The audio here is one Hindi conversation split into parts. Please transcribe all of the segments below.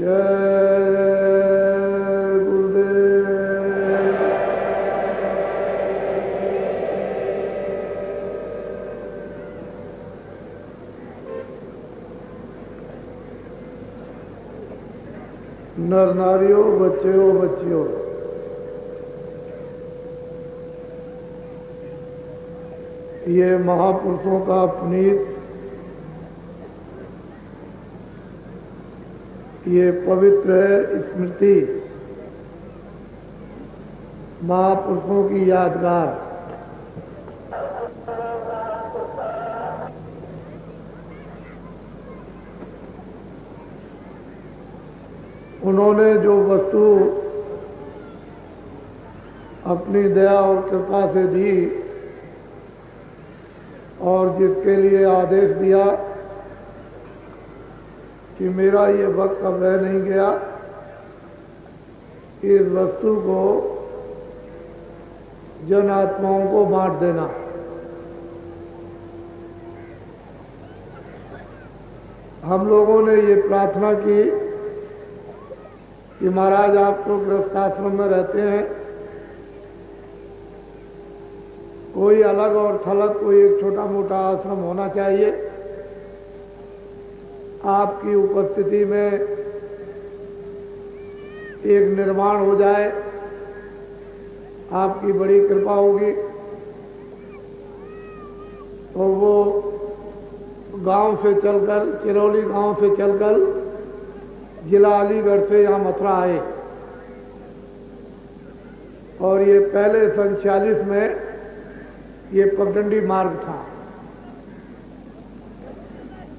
जय गुरुदेव। नर नारियों, बच्चों बच्चियों, ये महापुरुषों का पुनीत, ये पवित्र स्मृति, महापुरुषों की यादगार। उन्होंने जो वस्तु अपनी दया और कृपा से दी और जिसके लिए आदेश दिया कि मेरा ये वक्त अब रह नहीं गया, इस वस्तु को जन आत्माओं को बांट देना। हम लोगों ने ये प्रार्थना की कि महाराज आप तो गृहस्थाश्रम में रहते हैं, कोई अलग और थलग कोई एक छोटा मोटा आश्रम होना चाहिए। आपकी उपस्थिति में एक निर्माण हो जाए, आपकी बड़ी कृपा होगी। तो वो गांव से चलकर, चिरौली गांव से चलकर जिला अलीगढ़ से यहाँ मथुरा आए और ये पहले सन 46 में ये पगडंडी मार्ग था।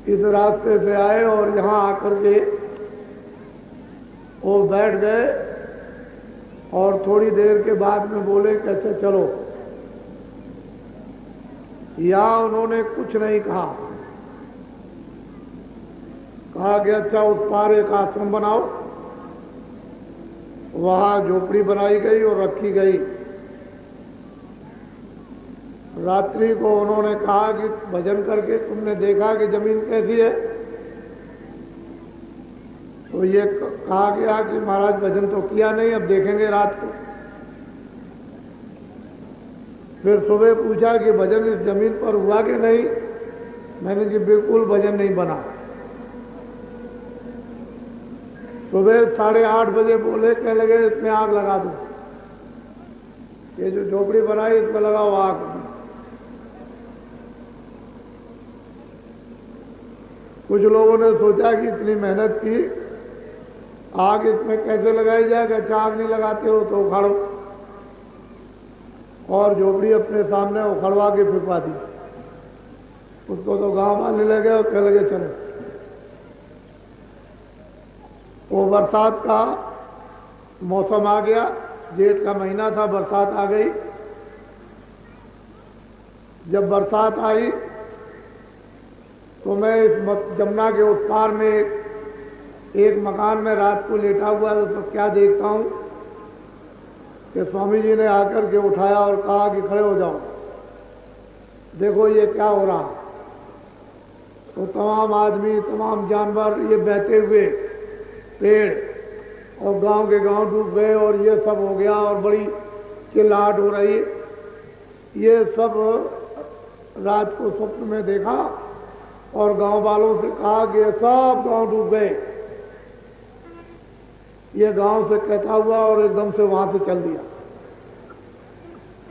इस रास्ते से आए और यहाँ आकर के वो बैठ गए और थोड़ी देर के बाद में बोले कैसे चलो। यहाँ उन्होंने कुछ नहीं कहा कि अच्छा उस पार एक आश्रम बनाओ। वहाँ झोपड़ी बनाई गई और रखी गई। रात्रि को उन्होंने कहा कि भजन करके तुमने देखा कि जमीन कैसी है। तो ये कहा गया कि महाराज भजन तो किया नहीं, अब देखेंगे रात को। फिर सुबह पूछा कि भजन इस जमीन पर हुआ कि नहीं। मैंने कि बिल्कुल भजन नहीं बना। सुबह 8:30 बजे बोले, कहने लगे इसमें आग लगा दो, ये जो झोपड़ी बनाई इसमें लगाओ आग। कुछ लोगों ने सोचा कि इतनी मेहनत की, आग इसमें कैसे लगाई जाएगा, अच्छा आग नहीं लगाते हो तो उखाड़ो। और झोपड़ी अपने सामने उखड़वा के फिरवा दी। उसको तो गांव वाले लगे और कहने लगे चलो। वो बरसात का मौसम आ गया, जेठ का महीना था, बरसात आ गई। जब बरसात आई तो मैं इस जमुना के उस पार में एक मकान में रात को लेटा हुआ तो क्या देखता हूँ कि स्वामी जी ने आकर के उठाया और कहा कि खड़े हो जाओ, देखो ये क्या हो रहा। तो तमाम आदमी, तमाम जानवर, ये बहते हुए पेड़ और गांव के गांव डूब गए और ये सब हो गया और बड़ी चिल्लाहट हो रही। ये सब रात को स्वप्न में देखा और गांव वालों से कहा कि ये सब गांव डूब गए। ये गांव से कहता हुआ और एकदम से वहां से चल दिया।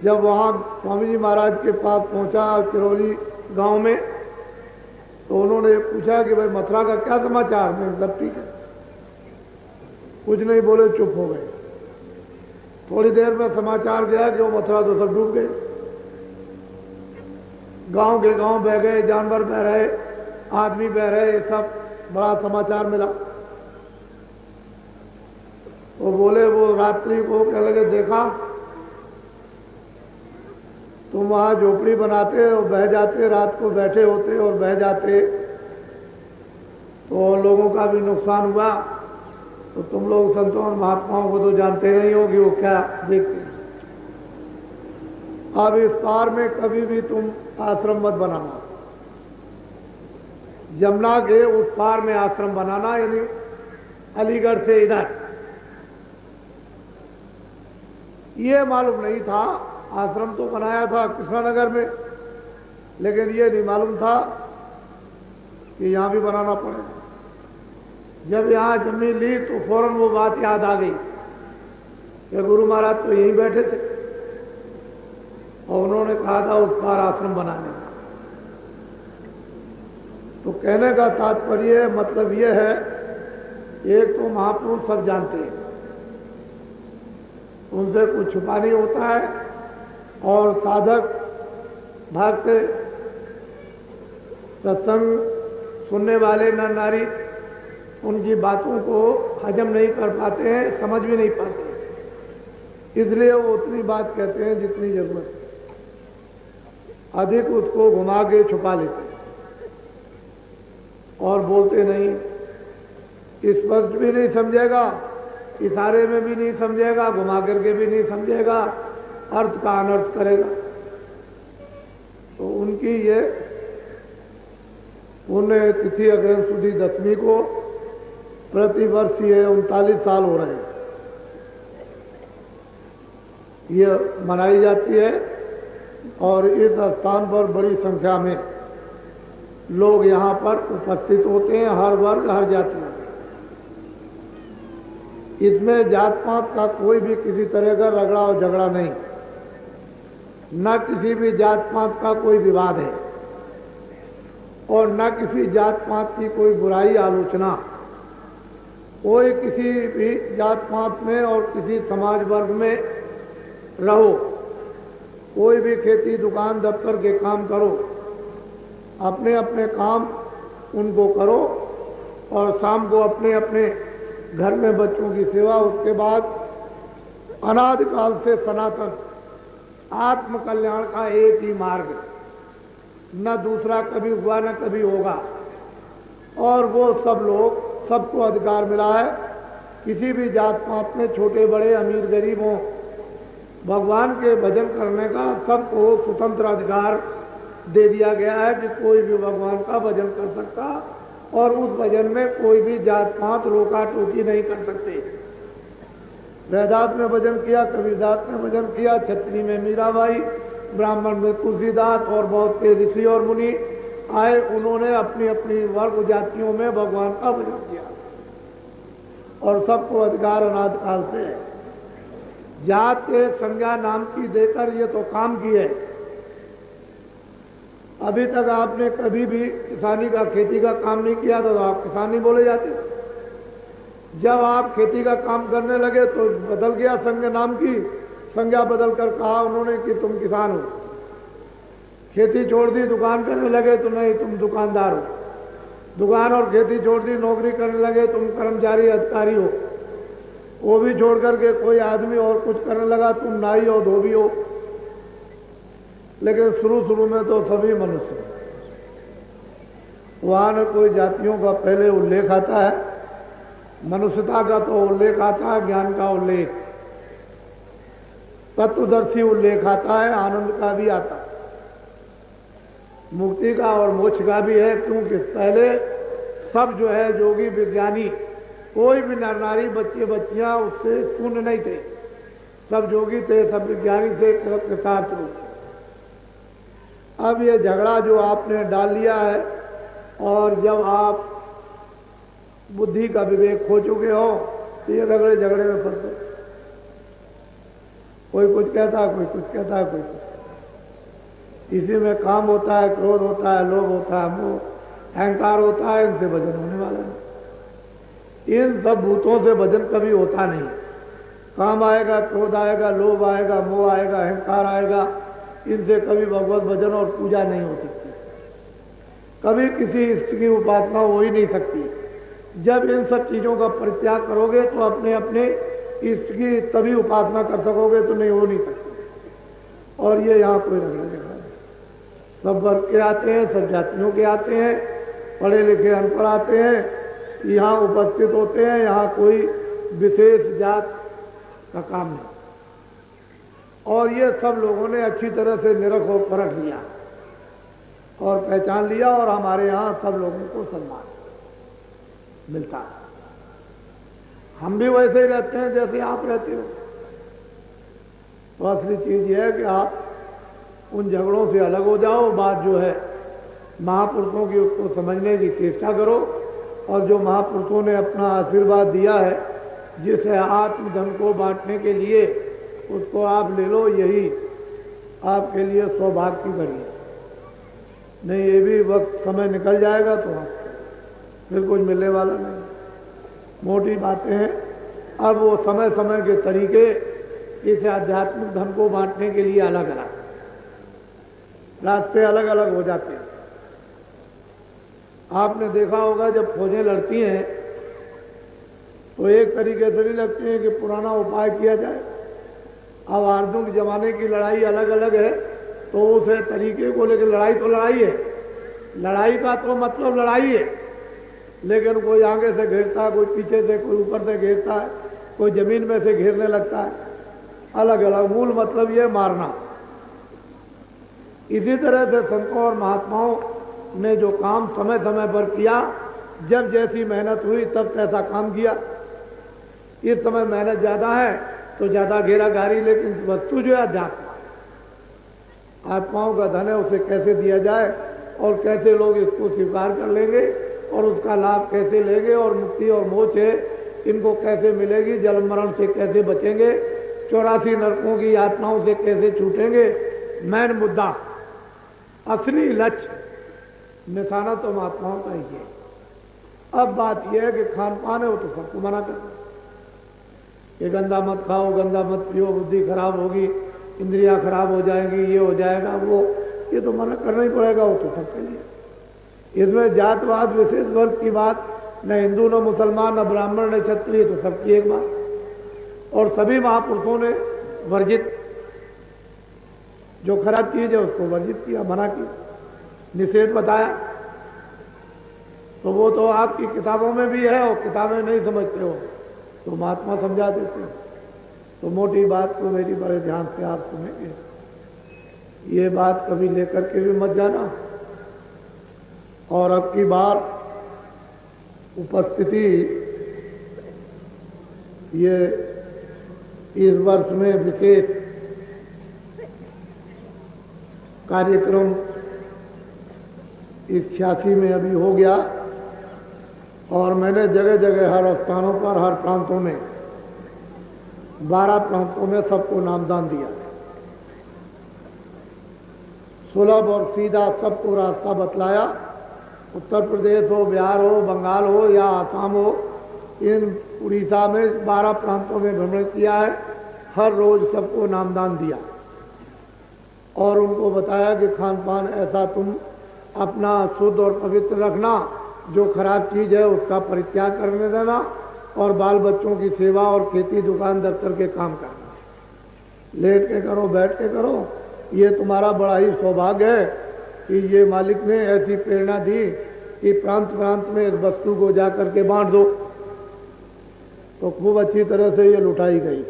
जब वहां स्वामी जी महाराज के पास पहुंचा चिरौली गांव में, तो उन्होंने पूछा कि भाई मथुरा का क्या समाचार। मैं सब ठीक है, कुछ नहीं बोले, चुप हो गए। थोड़ी देर में समाचार गया कि वो मथुरा तो सब डूब गए, गांव के गांव बह गए, जानवर बह रहे, आदमी बह रहे, सब बड़ा समाचार मिला। वो बोले, वो रात्रि को कहने लगे देखा तुम वहां झोपड़ी बनाते और बह जाते, रात को बैठे होते और बह जाते तो लोगों का भी नुकसान हुआ। तो तुम लोग संतों और महात्माओं को तो जानते नहीं हो कि वो क्या देखते हैं। अब इस पार में कभी भी तुम आश्रम मत बनाना। यमुना के उस पार में आश्रम बनाना, यानी अलीगढ़ से इधर। ये मालूम नहीं था, आश्रम तो बनाया था कृष्णानगर में, लेकिन ये नहीं मालूम था कि यहाँ भी बनाना पड़ेगा। जब यहाँ जमीन ली तो फौरन वो बात याद आ गई कि गुरु महाराज तो यहीं बैठे थे और उन्होंने कहा था उस पार आश्रम बनाने का। तो कहने का तात्पर्य मतलब ये है, एक तो महापुरुष सब जानते हैं, उनसे कुछ छुपा नहीं होता है, और साधक भक्त सत्संग सुनने वाले नर नारी उनकी बातों को हजम नहीं कर पाते हैं, समझ भी नहीं पाते, इसलिए वो उतनी बात कहते हैं जितनी जरूरत है, अधिक उसको घुमा के छुपा लेते हैं और बोलते नहीं। स्पष्ट भी नहीं समझेगा, इशारे में भी नहीं समझेगा, घुमा करके भी नहीं समझेगा, अर्थ का अनर्थ करेगा। तो उनकी ये पुण्य तिथि अगस्त सुदी 10वीं को प्रति वर्ष ये 39 साल हो रहे हैं, ये मनाई जाती है। और इस स्थान पर बड़ी संख्या में लोग यहाँ पर उपस्थित होते हैं, हर वर्ग हर जाति। इसमें जात पात का कोई भी किसी तरह का रगड़ा और झगड़ा नहीं, न किसी भी जात पात का कोई विवाद है, और न किसी जात पात की कोई बुराई आलोचना। कोई किसी भी जात पात में और किसी समाज वर्ग में रहो, कोई भी खेती दुकान दफ्तर के काम करो, अपने अपने काम उनको करो, और शाम को अपने अपने घर में बच्चों की सेवा। उसके बाद अनादिकाल से सनातन आत्म कल्याण का एक ही मार्ग, न दूसरा कभी हुआ न कभी होगा। और वो सब लोग, सबको अधिकार मिला है, किसी भी जात पात में छोटे बड़े अमीर गरीब हों, भगवान के भजन करने का सबको स्वतंत्र अधिकार दे दिया गया है कि कोई भी भगवान का भजन कर सकता, और उस भजन में कोई भी जात पात रोका टोकी नहीं कर सकते। रैदास में भजन किया, कबीरदास में भजन किया, छत्री में मीराबाई, ब्राह्मण में तुलसीदास, और बहुत से ऋषि और मुनि आए, उन्होंने अपनी अपनी वर्ग जातियों में भगवान का भजन किया, और सबको अधिकार अनादिकाल से है। जात के संज्ञा नाम की देकर ये तो काम की है। अभी तक आपने कभी भी किसानी का, खेती का काम नहीं किया तो आप किसान नहीं बोले जाते। जब आप खेती का काम करने लगे तो बदल गया संज्ञा नाम की, संज्ञा बदल कर कहा उन्होंने कि तुम किसान हो। खेती छोड़ दी, दुकान करने लगे तो नहीं, तुम दुकानदार हो। दुकान और खेती छोड़ दी, नौकरी करने लगे, तुम कर्मचारी अधिकारी हो। वो भी छोड़ करके कोई आदमी और कुछ करने लगा, तुम नाई हो, धोबी हो। लेकिन शुरू में तो सभी मनुष्य, वहां न कोई जातियों का पहले उल्लेख आता है, मनुष्यता का तो उल्लेख आता है, ज्ञान का उल्लेख, तत्वदर्शी उल्लेख आता है, आनंद का भी आता है, मुक्ति का और मोक्ष का भी है। क्योंकि पहले सब जो है योगी विज्ञानी, कोई भी नर नारी बच्चे बच्चियां उससे शून्य नहीं थे, सब योगी थे, सब विज्ञानी थे, कृतार्थ थे। अब ये झगड़ा जो आपने डाल लिया है, और जब आप बुद्धि का विवेक खो चुके हो तो ये झगड़े में फंसते, कोई कुछ कहता है, कोई कुछ कहता है, कोई कुछ। इसी में काम होता है, क्रोध होता है, लोभ होता है, मोह अहंकार होता है, इनसे भजन होने वाला नहीं। इन सब भूतों से भजन कभी होता नहीं। काम आएगा, क्रोध आएगा, लोभ आएगा, मोह आएगा, अहंकार आएगा, इनसे कभी भगवत भजन और पूजा नहीं हो सकती, कभी किसी इष्ट की उपासना हो ही नहीं सकती। जब इन सब चीजों का परित्याग करोगे तो अपने अपने इष्ट की तभी उपासना कर सकोगे, तो नहीं हो नहीं सकती। और ये यहाँ कोई रगड़ा झगड़ा नहीं, सब वर्ग के आते हैं, सब जातियों के आते हैं, पढ़े लिखे अनपढ़ आते हैं, यहाँ उपस्थित होते हैं। यहाँ कोई विशेष जात का काम नहीं। और ये सब लोगों ने अच्छी तरह से निरख और परख लिया और पहचान लिया, और हमारे यहाँ सब लोगों को सम्मान मिलता है। हम भी वैसे ही रहते हैं जैसे आप रहते हो। तो असली चीज यह है कि आप उन झगड़ों से अलग हो जाओ। बात जो है महापुरुषों की, उसको समझने की चेष्टा करो, और जो महापुरुषों ने अपना आशीर्वाद दिया है जिसे आत्मधन को बांटने के लिए, उसको आप ले लो। यही आपके लिए सौभाग्य की घड़ी है। नहीं, ये भी वक्त समय निकल जाएगा तो फिर कुछ मिलने वाला नहीं। मोटी बातें हैं। अब वो समय समय के तरीके इस आध्यात्मिक धन को बांटने के लिए अलग अलग रास्ते अलग अलग हो जाते हैं। आपने देखा होगा जब फौजें लड़ती हैं तो एक तरीके से नहीं लगती हैं कि पुराना उपाय किया जाए। अब आर्दों के जमाने की लड़ाई अलग अलग है, तो उस तरीके को लेकर लड़ाई तो लड़ाई है। लड़ाई का तो मतलब लड़ाई है, लेकिन कोई आगे से घेरता है, कोई पीछे से, कोई ऊपर से घेरता है, कोई जमीन में से घेरने लगता है। अलग अलग मूल मतलब ये मारना। इसी तरह से संतों और महात्माओं ने जो काम समय समय पर किया, जब जैसी मेहनत हुई तब तैसा काम किया। इस समय मेहनत ज्यादा है तो ज्यादा घेराघारी, लेकिन वस्तु जो है अध्यात्म, आत्माओं का धन है, उसे कैसे दिया जाए और कैसे लोग इसको स्वीकार कर लेंगे और उसका लाभ कैसे लेंगे, और मुक्ति और मोक्ष है इनको कैसे मिलेगी, जन्म मरण से कैसे बचेंगे, 84 नरकों की यातनाओं से कैसे छूटेंगे। मैन मुद्दा, असली लक्ष्य, निशाना तो महात्माओं का ही है। अब बात यह है कि खान पान है वो तो सबको मना करना, ये गंदा मत खाओ, गंदा मत पियो, बुद्धि खराब होगी, इंद्रियां खराब हो जाएंगी, ये हो जाएगा, वो, ये तो मना करना ही पड़ेगा। वो तो सबके लिए। इसमें जातवाद विशेष वर्ग की बात न हिंदू, न मुसलमान, न ब्राह्मण, न क्षत्रिय, तो सबकी एक बात। और सभी महापुरुषों ने वर्जित, जो खराब चीज है उसको वर्जित किया, मना किया, निषेध बताया। तो वो तो आपकी किताबों में भी है, और किताबें नहीं समझते हो तो महात्मा समझा देते हैं। तो मोटी बात को मेरी बड़े ध्यान से आप सुनेंगे। ये बात कभी लेकर के भी मत जाना। और अब की बार उपस्थिति ये इस वर्ष में विशेष कार्यक्रम इस 86 में अभी हो गया, और मैंने जगह जगह हर स्थानों पर, हर प्रांतों में, 12 प्रांतों में सबको नामदान दिया। सुलभ और सीधा सबको रास्ता बतलाया। उत्तर प्रदेश हो, बिहार हो, बंगाल हो या आसाम हो, इन उड़ीसा में 12 प्रांतों में भ्रमण किया है। हर रोज सबको नामदान दिया और उनको बताया कि खान पान ऐसा तुम अपना शुद्ध और पवित्र रखना, जो खराब चीज है उसका परित्याग करने देना, और बाल बच्चों की सेवा और खेती, दुकान, दफ्तर के काम करना। लेट के करो, बैठ के करो। ये तुम्हारा बड़ा ही सौभाग्य है कि ये मालिक ने ऐसी प्रेरणा दी कि प्रांत प्रांत में इस वस्तु को जा करके बांट दो। तो खूब अच्छी तरह से ये लुटाई गई।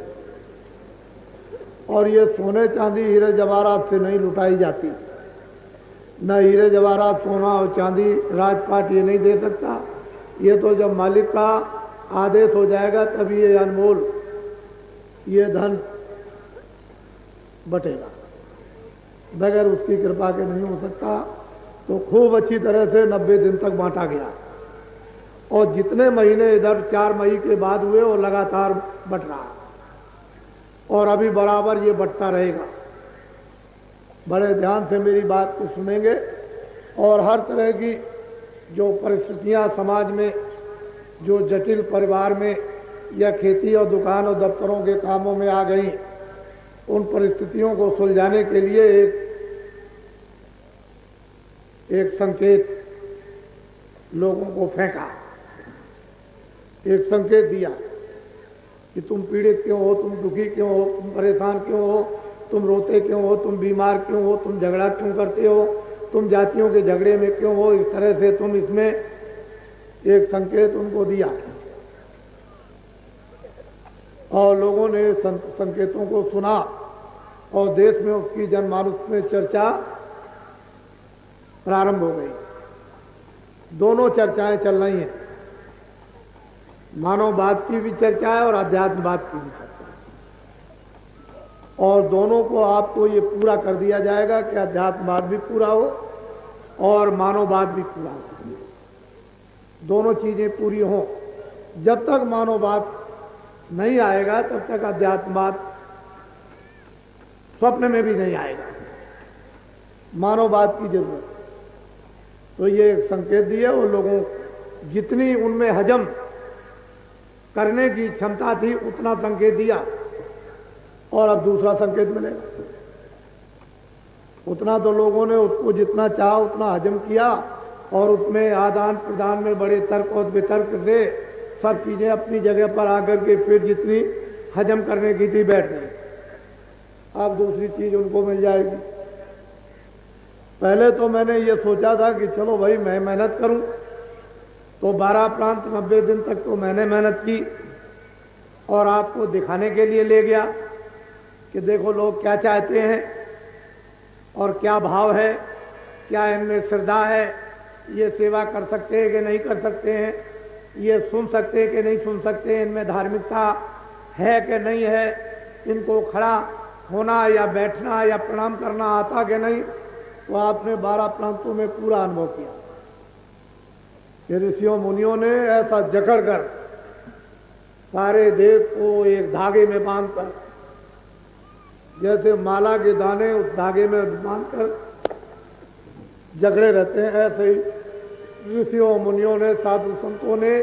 और ये सोने चांदी हीरे जवाहरात से नहीं लुटाई जाती। न हीरे जवाहरात, सोना और चांदी राजपाट ये नहीं दे सकता। ये तो जब मालिक का आदेश हो जाएगा तभी ये अनमोल, ये धन बटेगा। बगैर उसकी कृपा के नहीं हो सकता। तो खूब अच्छी तरह से 90 दिन तक बांटा गया। और जितने महीने इधर 4 मई के बाद हुए वो लगातार बट रहा, और अभी बराबर ये बटता रहेगा। बड़े ध्यान से मेरी बात को सुनेंगे, और हर तरह की जो परिस्थितियां समाज में, जो जटिल परिवार में या खेती और दुकान और दफ्तरों के कामों में आ गई, उन परिस्थितियों को सुलझाने के लिए एक संकेत लोगों को फेंका, एक संकेत दिया कि तुम पीड़ित क्यों हो, तुम दुखी क्यों हो, तुम परेशान क्यों हो, तुम रोते क्यों हो, तुम बीमार क्यों हो, तुम झगड़ा क्यों करते हो, तुम जातियों के झगड़े में क्यों हो। इस तरह से तुम इसमें एक संकेत उनको दिया, और लोगों ने संकेतों को सुना, और देश में उसकी जनमानस में चर्चा प्रारंभ हो गई। दोनों चर्चाएं चल रही हैं। मानववाद की भी चर्चा है और अध्यात्मवाद की भी चर्चा है, और दोनों को आपको ये पूरा कर दिया जाएगा कि अध्यात्मवाद भी पूरा हो और मानववाद भी पूरा हो, दोनों चीजें पूरी हों। जब तक मानववाद नहीं आएगा तब तक अध्यात्मवाद स्वप्न में भी नहीं आएगा। मानववाद की जरूरत, तो ये संकेत दिया उन लोगों, जितनी उनमें हजम करने की क्षमता थी उतना संकेत दिया, और अब दूसरा संकेत मिलेगा। उतना तो लोगों ने उसको जितना चाहा उतना हजम किया, और उसमें आदान प्रदान में बड़े तर्क और वितर्क से सब चीजें अपनी जगह पर आकर के फिर जितनी हजम करने की थी बैठ गई। अब दूसरी चीज उनको मिल जाएगी। पहले तो मैंने ये सोचा था कि चलो भाई मैं मेहनत करूं, तो 12 प्रांत 90 दिन तक तो मैंने मेहनत की और आपको दिखाने के लिए ले गया कि देखो लोग क्या चाहते हैं और क्या भाव है, क्या इनमें श्रद्धा है, ये सेवा कर सकते हैं कि नहीं कर सकते हैं, ये सुन सकते हैं कि नहीं सुन सकते हैं, इनमें धार्मिकता है कि नहीं है, इनको खड़ा होना या बैठना या प्रणाम करना आता कि नहीं। तो आपने 12 प्रांतों में पूरा अनुभव किया कि ऋषियों मुनियों ने ऐसा जकड़ कर सारे देश को एक धागे में बांधकर, जैसे माला के दाने उस धागे में बांधकर जकड़े रहते हैं, ऐसे ही ऋषियों मुनियों ने, साधु संतों ने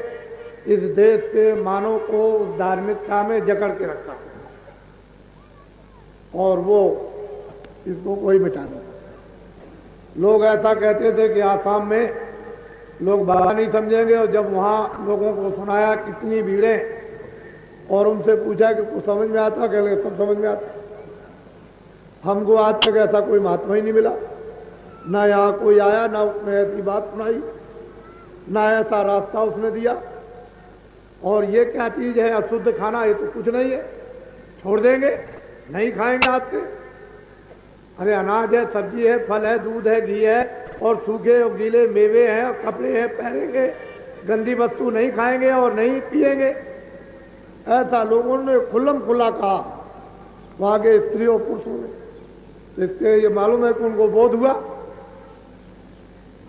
इस देश के मानव को उस धार्मिकता में जकड़ के रखा, और वो इसको कोई मिटा नहीं। लोग ऐसा कहते थे कि आसाम में लोग बाबा नहीं समझेंगे, और जब वहाँ लोगों को सुनाया कितनी भीड़ें और उनसे पूछा कि कुछ समझ में आता, कह लगे सब समझ में आता। हमको आज तक ऐसा कोई महात्मा ही नहीं मिला, ना यहाँ कोई आया, ना उसने ऐसी बात सुनाई, ना ऐसा रास्ता उसने दिया। और ये क्या चीज है अशुद्ध खाना, ये तो कुछ नहीं है, छोड़ देंगे, नहीं खाएंगे आज से। अरे अनाज है, सब्जी है, फल है, दूध है, घी है, और सूखे और गीले मेवे हैं, और कपड़े हैं, पहनेंगे, गंदी वस्तु नहीं खाएंगे और नहीं पिएंगे। ऐसा लोगों ने खुल्लम खुल्ला कहा वहां के स्त्रियों पुरुषों ने। इससे ये मालूम है कि उनको बोध हुआ,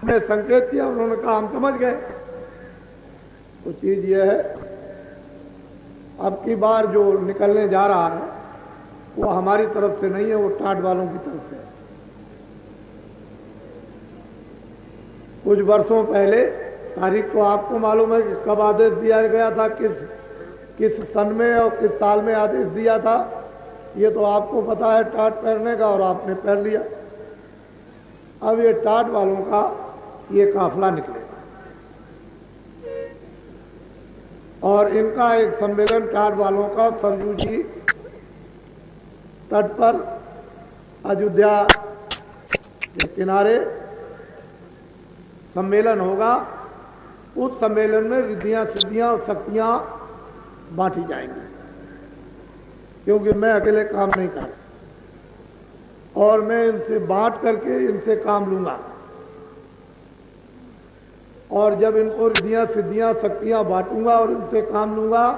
हमने संकेत किया, उन्होंने कहा हम समझ गए। तो चीज ये है, अब की बार जो निकलने जा रहा है वो हमारी तरफ से नहीं है, वो टाट वालों की तरफ से है। कुछ वर्षों पहले, तारीख को आपको मालूम है कि कब आदेश दिया गया था, किस सन में और किस साल में आदेश दिया था, ये तो आपको पता है, टाट पहनने का, और आपने पहन लिया। अब ये टाट वालों का ये काफिला निकलेगा, और इनका एक सम्मेलन टाट वालों का सरयू जी तट पर अयोध्या के किनारे सम्मेलन होगा। उस सम्मेलन में रिद्धियां सिद्धियां और शक्तियां बांटी जाएंगी, क्योंकि मैं अकेले काम नहीं कर, और मैं इनसे बांट करके इनसे काम लूंगा। और जब इनको रिद्धियां सिद्धियां शक्तियां बांटूंगा और इनसे काम लूंगा,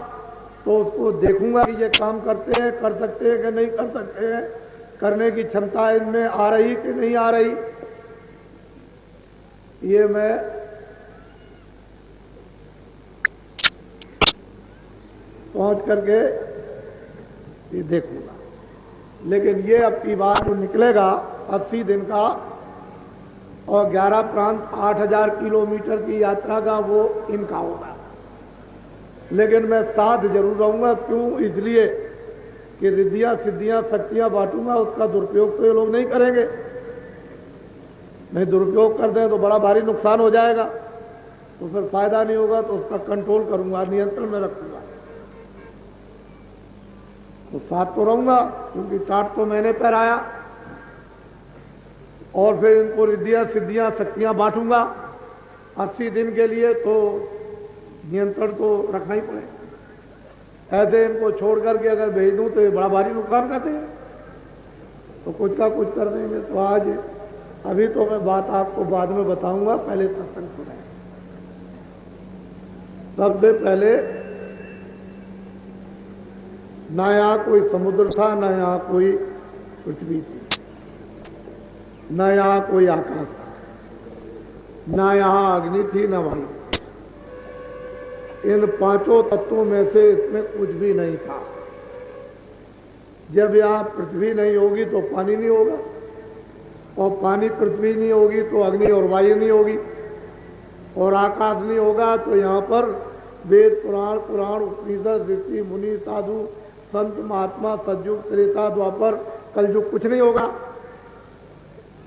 तो उसको देखूंगा कि ये काम करते हैं, कर सकते हैं कि नहीं कर सकते हैं, करने की क्षमता इनमें आ रही कि नहीं आ रही। ये मैं पहुंच करके ये देखूंगा। लेकिन ये अब की बार जो निकलेगा 80 दिन का और 11 प्रांत 8000 किलोमीटर की यात्रा का, वो इनका होगा। लेकिन मैं साथ जरूर रहूंगा। क्यों? इसलिए कि रिद्धियां सिद्धियां शक्तियां बांटूंगा, उसका दुरुपयोग तो ये लोग नहीं करेंगे। नहीं दुरुपयोग कर दें तो बड़ा भारी नुकसान हो जाएगा, तो फिर फायदा नहीं होगा। तो उसका कंट्रोल करूंगा, नियंत्रण में रखूंगा। तो साथ तो रहूंगा, क्योंकि टाट तो मैंने पहराया, और फिर इनको रिद्धियां सिद्धियां शक्तियां बांटूंगा 80 दिन के लिए। तो नियंत्रण तो रखना ही पड़ेगा। ऐसे इनको छोड़ करके अगर भेज दूं तो ये बड़ा भारी नुकसान करते हैं, तो कुछ का कुछ कर देंगे। तो आज अभी तो मैं बात आपको बाद में बताऊंगा, पहले सत्संग सुनाए। सबसे पहले ना यहाँ कोई समुद्र था, ना यहाँ कोई पृथ्वी थी, ना यहाँ कोई आकाश था, ना यहाँ अग्नि थी, ना वायु। इन पांचों तत्वों में से इसमें कुछ भी नहीं था। जब यहाँ पृथ्वी नहीं होगी तो पानी नहीं होगा, और पानी पृथ्वी नहीं होगी तो अग्नि और वायु नहीं होगी, और आकाश नहीं होगा तो यहाँ पर वेद पुराण उपनिषद ऋषि मुनि साधु संत महात्मा सतयुग त्रेता द्वापर कलयुग कुछ नहीं होगा।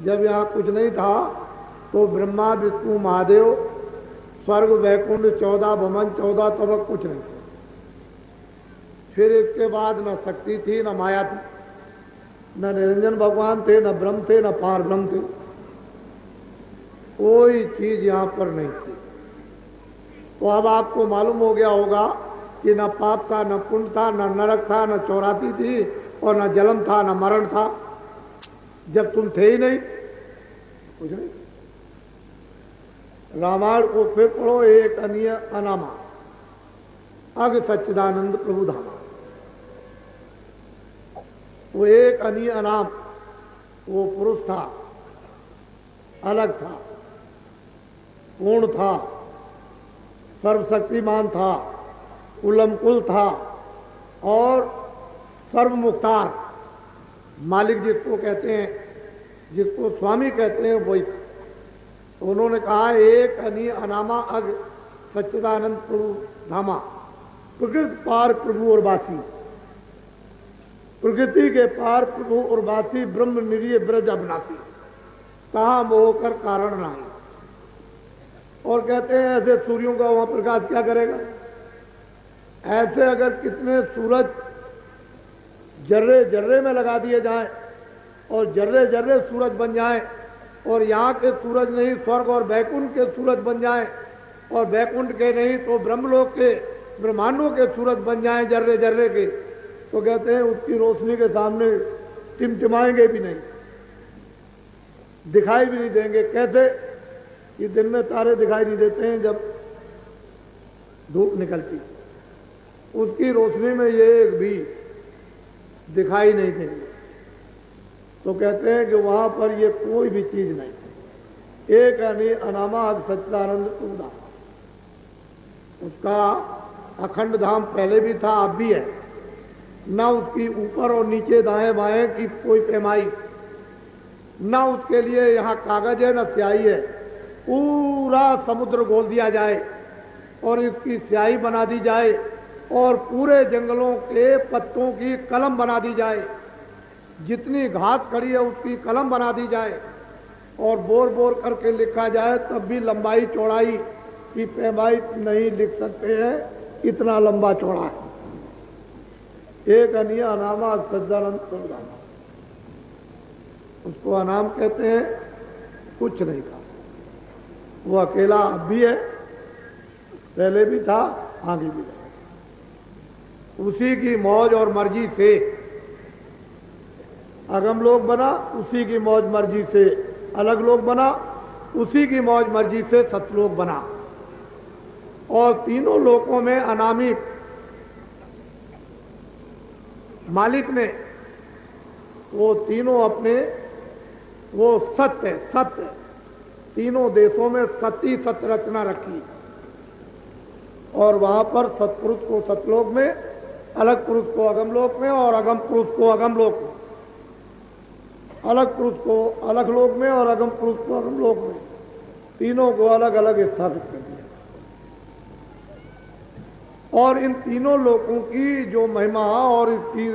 जब यहाँ कुछ नहीं था तो ब्रह्मा विष्णु महादेव स्वर्ग वैकुंठ 14 भवन 14 तबक कुछ नहीं थे। फिर इसके बाद न शक्ति थी, न माया थी, न निरंजन भगवान थे, न ब्रह्म थे, न पार ब्रह्म थे। कोई चीज यहाँ पर नहीं थी। तो अब आपको मालूम हो गया होगा कि न पाप था, न पुण्य था, न नरक था, न चौरासी थी, और न जन्म था, न मरण था। जब तुम थे ही नहीं, कुछ नहीं। रामायण को फिर पढ़ो, एक अनीय अनामा अग सच्चिदानंद प्रभु धामा। वो एक अनीय अनाम, वो पुरुष था, अलग था, पूर्ण था, सर्वशक्तिमान था, उलमकुल था, और सर्वमुख्तार मालिक जिसको कहते हैं, जिसको स्वामी कहते हैं, वही था। तो उन्होंने कहा एक अनीय अनामा अग सच्चिदानंद प्रभु धामा। प्रकृति पार प्रभु और वासी, प्रकृति के पार प्रभु और वासी, ब्रह्म निरीय ब्रज अविनाशी, कहाँ मोह कर कारण नहीं। और कहते हैं ऐसे सूर्यों का वहां प्रकाश क्या करेगा। ऐसे अगर कितने सूरज जर्रे जर्रे में लगा दिए जाएं और जर्रे जर्रे सूरज बन जाएं, और यहाँ के सूरज नहीं स्वर्ग और वैकुंठ के सूरज बन जाएं, और वैकुंठ के नहीं तो ब्रह्मलोक के ब्रह्मांडों के सूरज बन जाएं जर्रे जर्रे के, तो कहते हैं उसकी रोशनी के सामने टिमटिमाएंगे भी नहीं, दिखाई भी नहीं देंगे। कैसे कि दिन में तारे दिखाई नहीं देते हैं जब धूप निकलती, उसकी रोशनी में ये एक भी दिखाई नहीं देंगे। तो कहते हैं कि वहां पर ये कोई भी चीज नहीं। एक अनामा सच्चिदानंद धाम, उसका अखंड धाम पहले भी था, अब भी है। ना उसकी ऊपर और नीचे दाएं बाएं की कोई पैमाई, ना उसके लिए यहाँ कागज है, ना स्याही है। पूरा समुद्र घोल दिया जाए और इसकी स्याही बना दी जाए, और पूरे जंगलों के पत्तों की कलम बना दी जाए, जितनी घास खड़ी है उसकी कलम बना दी जाए, और बोर बोर करके लिखा जाए, तब भी लंबाई चौड़ाई की पैमाई नहीं लिख सकते हैं, इतना लंबा चौड़ा है। एक अनीय अनामा सच्चिदानंद प्रभु धामा, उसको अनाम कहते हैं। कुछ नहीं था, वो अकेला अब भी है, पहले भी था, आगे भी है। उसी की मौज और मर्जी से अगम लोक बना, उसी की मौज मर्जी से अलग लोक बना, उसी की मौज मर्जी से सतलोक बना। और तीनों लोकों में अनामी मालिक ने वो तीनों अपने, वो सत्य सत्य तीनों देशों में सती सत्य रचना रखी, और वहां पर सत्पुरुष को सतलोक में, अलग पुरुष को अगम लोक में, और अगम पुरुष को अगम लोक में, अलग पुरुष को अलग लोक में, और अगम पुरुष को अगम लोक में, तीनों को अलग अलग स्थापित कर दिया। और इन तीनों लोकों की जो महिमा और इसकी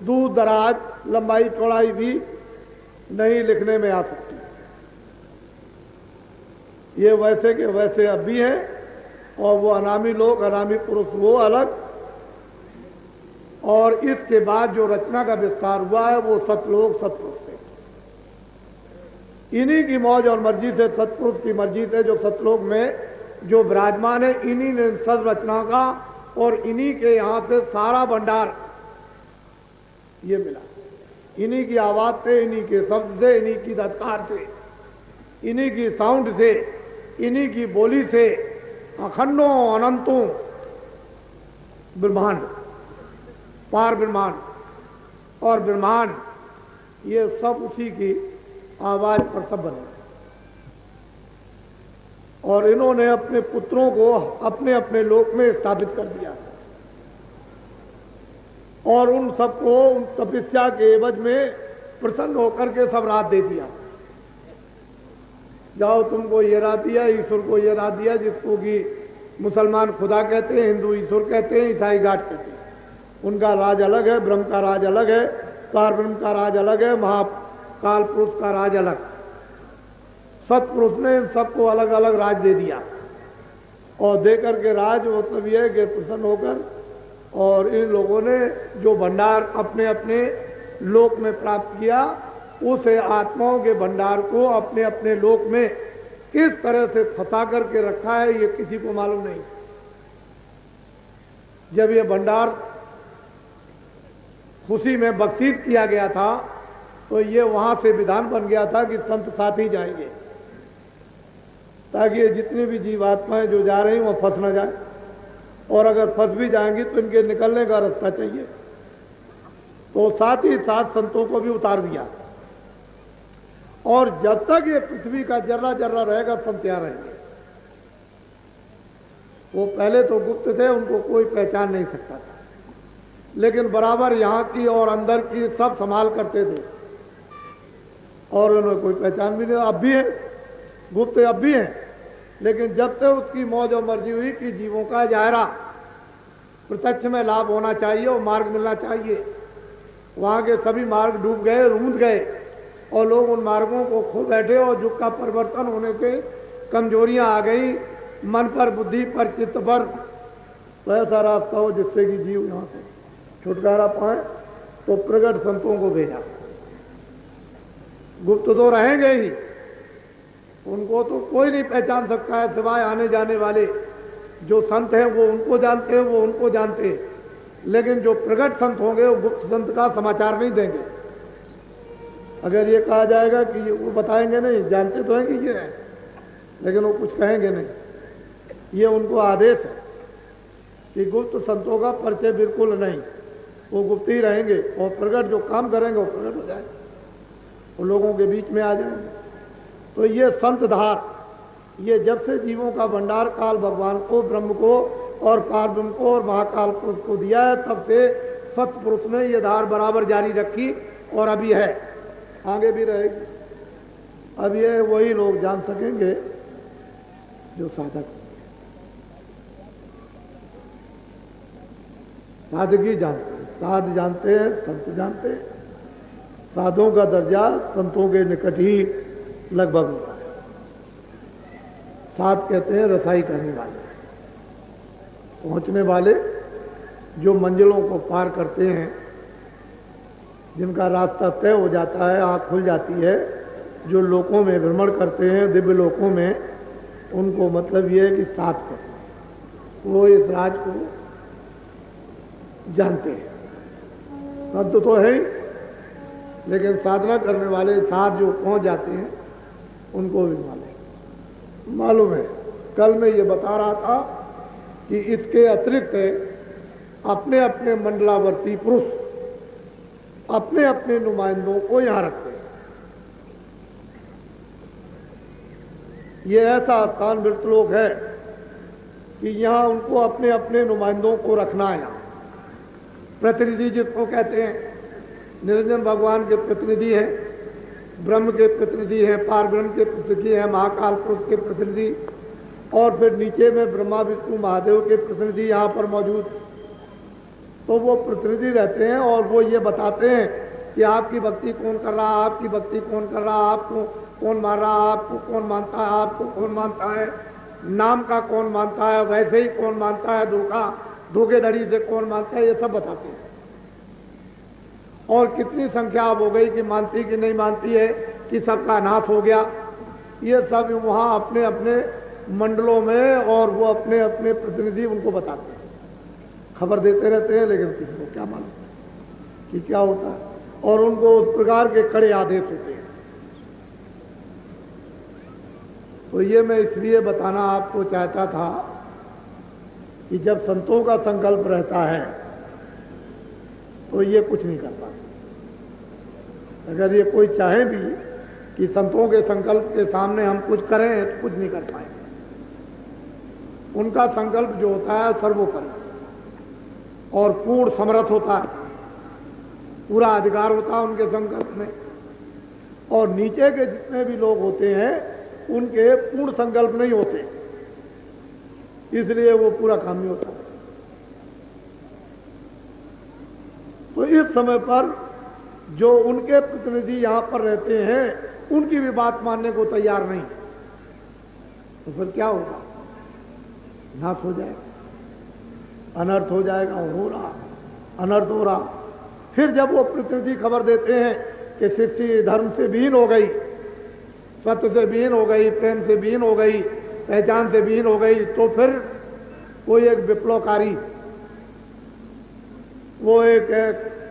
दूर दराज लंबाई चौड़ाई भी नहीं लिखने में आ सकती। ये वैसे के वैसे अब भी हैं, और वो अनामी लोग, अनामी पुरुष वो अलग, और इसके बाद जो रचना का विस्तार हुआ है वो सतलोक सतपुरुष से, इन्हीं की मौज और मर्जी से, सतपुरुष की मर्जी से जो सतलोक में जो विराजमान है, इन्हीं ने सब रचना का, और इन्हीं के यहाँ से सारा भंडार ये मिला। इन्हीं की आवाज से, इन्हीं के शब्द से, इन्हीं की धत्कार से, इन्हीं की साउंड से, इन्हीं की बोली से अखंडों अनंतों ब्रह्मांड पार ब्रह्मांड और ब्रह्मांड, ये सब उसी की आवाज पर सब बने। और इन्होंने अपने पुत्रों को अपने अपने लोक में स्थापित कर दिया और उन सबको उन तपस्या के एवज में प्रसन्न होकर के सब रात दे दिया। जाओ, तुमको ये रात दिया, ईश्वर को ये रात दिया, जिसको कि मुसलमान खुदा कहते हैं, हिंदू ईश्वर कहते हैं, ईसाई गाड कहते हैं। उनका राज अलग है, ब्रह्म का राज अलग है, पार ब्रह्म का राज अलग है, महाकाल पुरुष का राज अलग। सतपुरुष ने इन सबको अलग अलग राज दे दिया और दे करके राज मतलब ये है कि प्रसन्न होकर, और इन लोगों ने जो भंडार अपने अपने लोक में प्राप्त किया, उस आत्माओं के भंडार को अपने अपने लोक में किस तरह से फंसा करके रखा है, ये किसी को मालूम नहीं। जब ये भंडार खुशी में बख्शीश किया गया था, तो ये वहां से विधान बन गया था कि संत साथ ही जाएंगे, ताकि ये जितनी भी जीवात्माएं जो जा रही हैं वो फंस न जाए, और अगर फंस भी जाएंगी तो इनके निकलने का रास्ता चाहिए। तो साथ ही साथ संतों को भी उतार दिया, और जब तक ये पृथ्वी का जर्रा जर्रा रहेगा संत यहाँ रहेंगे। वो पहले तो गुप्त थे, उनको कोई पहचान नहीं सकता था, लेकिन बराबर यहाँ की और अंदर की सब संभाल करते थे, और उन्हें कोई पहचान भी नहीं। अब भी है गुप्त, अब भी है, लेकिन जब तक उसकी मौज और मर्जी हुई कि जीवों का जायरा प्रत्यक्ष में लाभ होना चाहिए और मार्ग मिलना चाहिए, वहाँ के सभी मार्ग डूब गए, रूंध गए, और लोग उन मार्गों को खो बैठे, और युग का परिवर्तन होने से कमजोरियां आ गई मन पर, बुद्धि पर, चित्त पर। तो ऐसा रास्ता हो जिससे कि जीव यहाँ से छुटकारा पाए, तो प्रगट संतों को भेजा। गुप्त तो रहेंगे ही, उनको तो कोई नहीं पहचान सकता है सिवाय आने जाने वाले जो संत हैं, वो उनको जानते हैं, वो उनको जानते हैं, लेकिन जो प्रगट संत होंगे वो गुप्त संत का समाचार नहीं देंगे। अगर ये कहा जाएगा कि वो बताएंगे नहीं, जानते तो हैं कि ये है, लेकिन वो कुछ कहेंगे नहीं। ये उनको आदेश है कि गुप्त संतों का परिचय बिल्कुल नहीं, वो गुप्त ही रहेंगे, और प्रगट जो काम करेंगे वो प्रगट हो जाएंगे, वो लोगों के बीच में आ जाएंगे। तो ये संत धार, ये जब से जीवों का भंडार काल भगवान को, ब्रह्म को और पार ब्रह्म को और महाकाल पुरुष को दिया है, तब से सतपुरुष ने ये धार बराबर जारी रखी, और अभी है, आगे भी रहेगी। अब ये वही लोग जान सकेंगे जो साधक, साधकी जानते हैं, साध जानते हैं, संत जानते हैं। साधुओं का दर्जा संतों के निकट ही लगभग होता है। साध कहते हैं रसाई करने वाले, पहुंचने वाले, जो मंजिलों को पार करते हैं, जिनका रास्ता तय हो जाता है, आँख खुल जाती है, जो लोकों में भ्रमण करते हैं, दिव्य लोकों में, उनको मतलब ये है कि साथ करते हैं, वो इस राज को जानते हैं। संत तो है ही, लेकिन साधना करने वाले साथ जो पहुंच जाते हैं, उनको भी मालूम है। कल मैं ये बता रहा था कि इसके अतिरिक्त अपने अपने मंडलावर्ती पुरुष अपने अपने नुमाइंदों को यहां रखते हैं। ये ऐसा स्थान मृतलोक है कि यहां उनको अपने अपने नुमाइंदों को रखना है। यहाँ प्रतिनिधि जिसको कहते हैं, निरंजन भगवान के प्रतिनिधि हैं, ब्रह्म के प्रतिनिधि हैं, पार ब्रह्म के प्रतिनिधि हैं, महाकाल पुरुष के प्रतिनिधि, और फिर नीचे में ब्रह्मा विष्णु महादेव के प्रतिनिधि यहाँ पर मौजूद। तो वो प्रतिनिधि रहते हैं और वो ये बताते हैं कि आपकी भक्ति कौन कर रहा है, आपकी भक्ति कौन कर रहा है, आपको कौन मान रहा है, आपको कौन मानता है, आपको कौन मानता है, नाम का कौन मानता है, वैसे ही कौन मानता है, धोखेधड़ी से कौन मानता है, ये सब बताते हैं। और कितनी संख्या अब हो गई कि मानती कि नहीं मानती है, कि सबका नाश हो गया, ये सब वहाँ अपने अपने मंडलों में, और वो अपने अपने प्रतिनिधि उनको बताते हैं, खबर देते रहते हैं, लेकिन किसी को क्या मालूम कि क्या होता है, और उनको उस प्रकार के कड़े आदेश होते हैं। तो ये मैं इसलिए बताना आपको चाहता था कि जब संतों का संकल्प रहता है तो ये कुछ नहीं कर पाते। अगर ये कोई चाहे भी कि संतों के संकल्प के सामने हम कुछ करें तो कुछ नहीं कर पाएंगे। उनका संकल्प जो होता है सर्वोपरि और पूर्ण समर्थ होता है, पूरा अधिकार होता है उनके संकल्प में। और नीचे के जितने भी लोग होते हैं उनके पूर्ण संकल्प नहीं होते, इसलिए वो पूरा काम नहीं होता। तो इस समय पर जो उनके प्रतिनिधि यहां पर रहते हैं उनकी भी बात मानने को तैयार नहीं, तो फिर क्या होगा? नाश हो जाएगा, अनर्थ हो जाएगा। हो रहा अनर्थ हो रहा। फिर जब वो प्रतिनिधि खबर देते हैं कि सृष्टि धर्म से विहीन हो गई, सत्य से विहीन हो गई, प्रेम से विहीन हो गई, पहचान से विहीन हो गई, तो फिर कोई एक विप्लवकारी, वो एक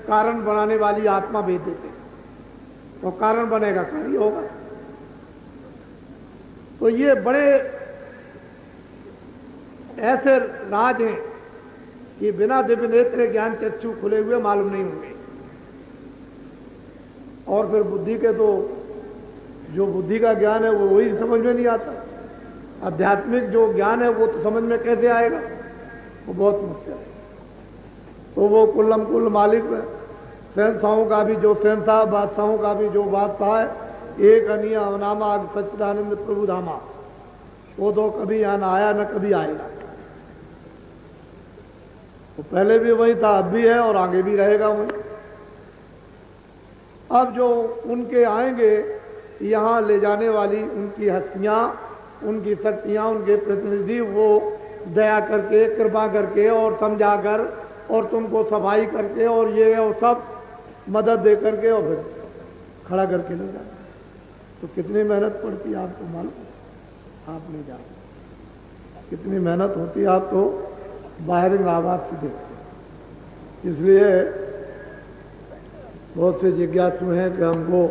कारण बनाने वाली आत्मा भेज देते, तो कारण बनेगा, कार्य होगा। तो ये बड़े ऐसे राज हैं कि बिना दिव्य नेत्र ज्ञान चक्षु खुले हुए मालूम नहीं होंगे। और फिर बुद्धि के तो जो बुद्धि का ज्ञान है वो वही समझ में नहीं आता। आध्यात्मिक जो ज्ञान है वो तो समझ में कैसे आएगा? वो बहुत मुश्किल है। तो वो कुल्लम कुल मालिक है, शहंशाहों का भी जो शहंशाह, बादशाहों का भी जो बादशाह है, एक अनिया अवनामा सच्चिदानंद प्रभु धामा, वो तो कभी यहाँ ना आया न कभी आएगा। तो पहले भी वही था, अब भी है और आगे भी रहेगा वही। अब जो उनके आएंगे यहाँ ले जाने वाली उनकी हस्तियाँ, उनकी शक्तियाँ, उनके प्रतिनिधि, वो दया करके, कृपा करके और समझा कर और तुमको सफाई करके और ये और सब मदद दे करके और फिर खड़ा करके ले जाते। तो कितनी मेहनत पड़ती है आपको मालूम? आप नहीं जानते कितनी मेहनत होती है। आप तो बाहरिंग आवाज से देखते। इसलिए बहुत से जिज्ञासु हैं कि हमको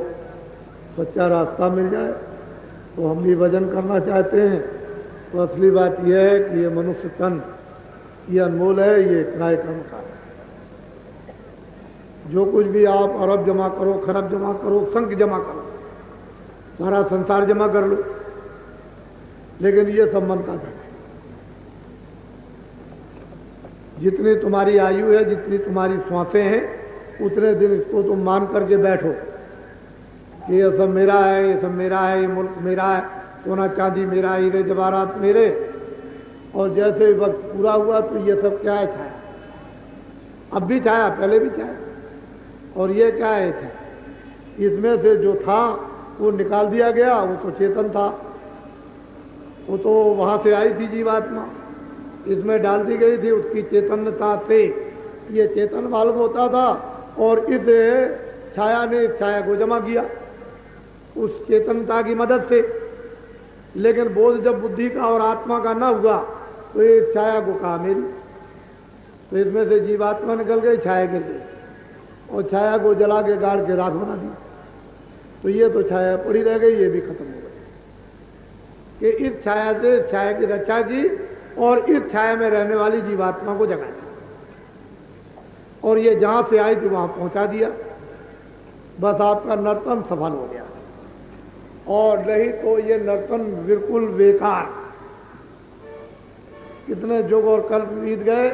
सच्चा रास्ता मिल जाए, तो हम भी भजन करना चाहते हैं। तो असली बात यह है कि ये मनुष्य तन ये अनमोल है, ये किराए का मकान है। जो कुछ भी आप अरब जमा करो, खरब जमा करो, संख जमा करो, सारा संसार जमा कर लो, लेकिन ये सब मन का धन है। जितनी तुम्हारी आयु है, जितनी तुम्हारी श्वासें हैं, उतने दिन इसको तुम मान करके बैठो कि ये सब मेरा है, ये सब मेरा है, ये मुल्क मेरा है, सोना चांदी मेरा, हीरे जवाहरात मेरे। और जैसे वक्त पूरा हुआ तो ये सब क्या है? छाया। अब भी छाया, पहले भी छाया। और ये क्या है? था इसमें से जो था वो निकाल दिया गया, वो तो चेतन था, वो तो वहां से आई थी जीवात्मा, इसमें डाल दी गई थी। उसकी चेतनता से ये चेतन मालूम होता था और इस छाया ने इस छाया को जमा किया उस चेतनता की मदद से। लेकिन बोध जब बुद्धि का और आत्मा का ना हुआ तो ये छाया को कहा मेरी, तो इसमें से जीवात्मा निकल गई, छाया गिर गई और छाया को जला के गाड़ के राख बना दी। तो ये तो छाया पड़ी रह गई, ये भी खत्म हो गई। कि इस छाया से छाया की रक्षा की और इस छाया में रहने वाली जीवात्मा को जगाया और ये जहां से आई थी वहां पहुंचा दिया। बस आपका नर्तन सफल हो गया। और नहीं तो ये नर्तन बिल्कुल बेकार, कितने युग और कल्प बीत गए,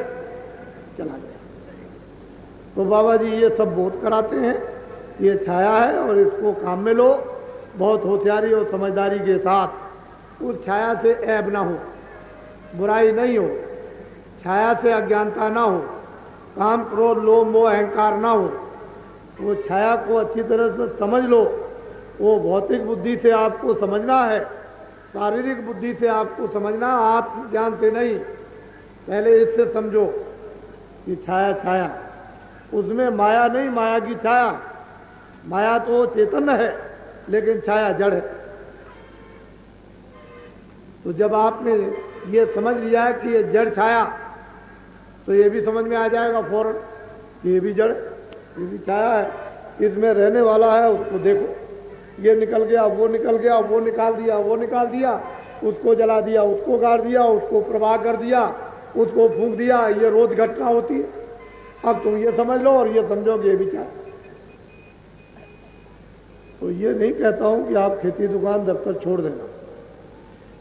चला गया। तो बाबा जी ये सब बोध कराते हैं, ये छाया है और इसको काम में लो, बहुत होशियारी और समझदारी के साथ। उस छाया से ऐब ना हो, बुराई नहीं हो, छाया से अज्ञानता ना हो, काम क्रोध लोभ मोह अहंकार ना हो। वो छाया को अच्छी तरह से समझ लो। वो भौतिक बुद्धि से आपको समझना है, शारीरिक बुद्धि से आपको समझना, आत्मज्ञान से नहीं। पहले इससे समझो कि छाया छाया, उसमें माया नहीं, माया की छाया। माया तो चेतन है लेकिन छाया जड़ है। तो जब आपने ये समझ लिया है कि ये जड़ छाया, तो ये भी समझ में आ जाएगा फौरन कि ये भी जड़, ये भी छाया है, इसमें रहने वाला है। उसको देखो, ये निकल गया, वो निकल गया, वो निकाल दिया, वो निकाल दिया, उसको जला दिया, उसको गाड़ दिया, उसको प्रवाह कर दिया, उसको फूंक दिया। ये रोज घटना होती है। अब तुम ये समझ लो और ये समझो कि ये विचार। तो ये नहीं कहता हूं कि आप खेती दुकान दफ्तर छोड़ देना,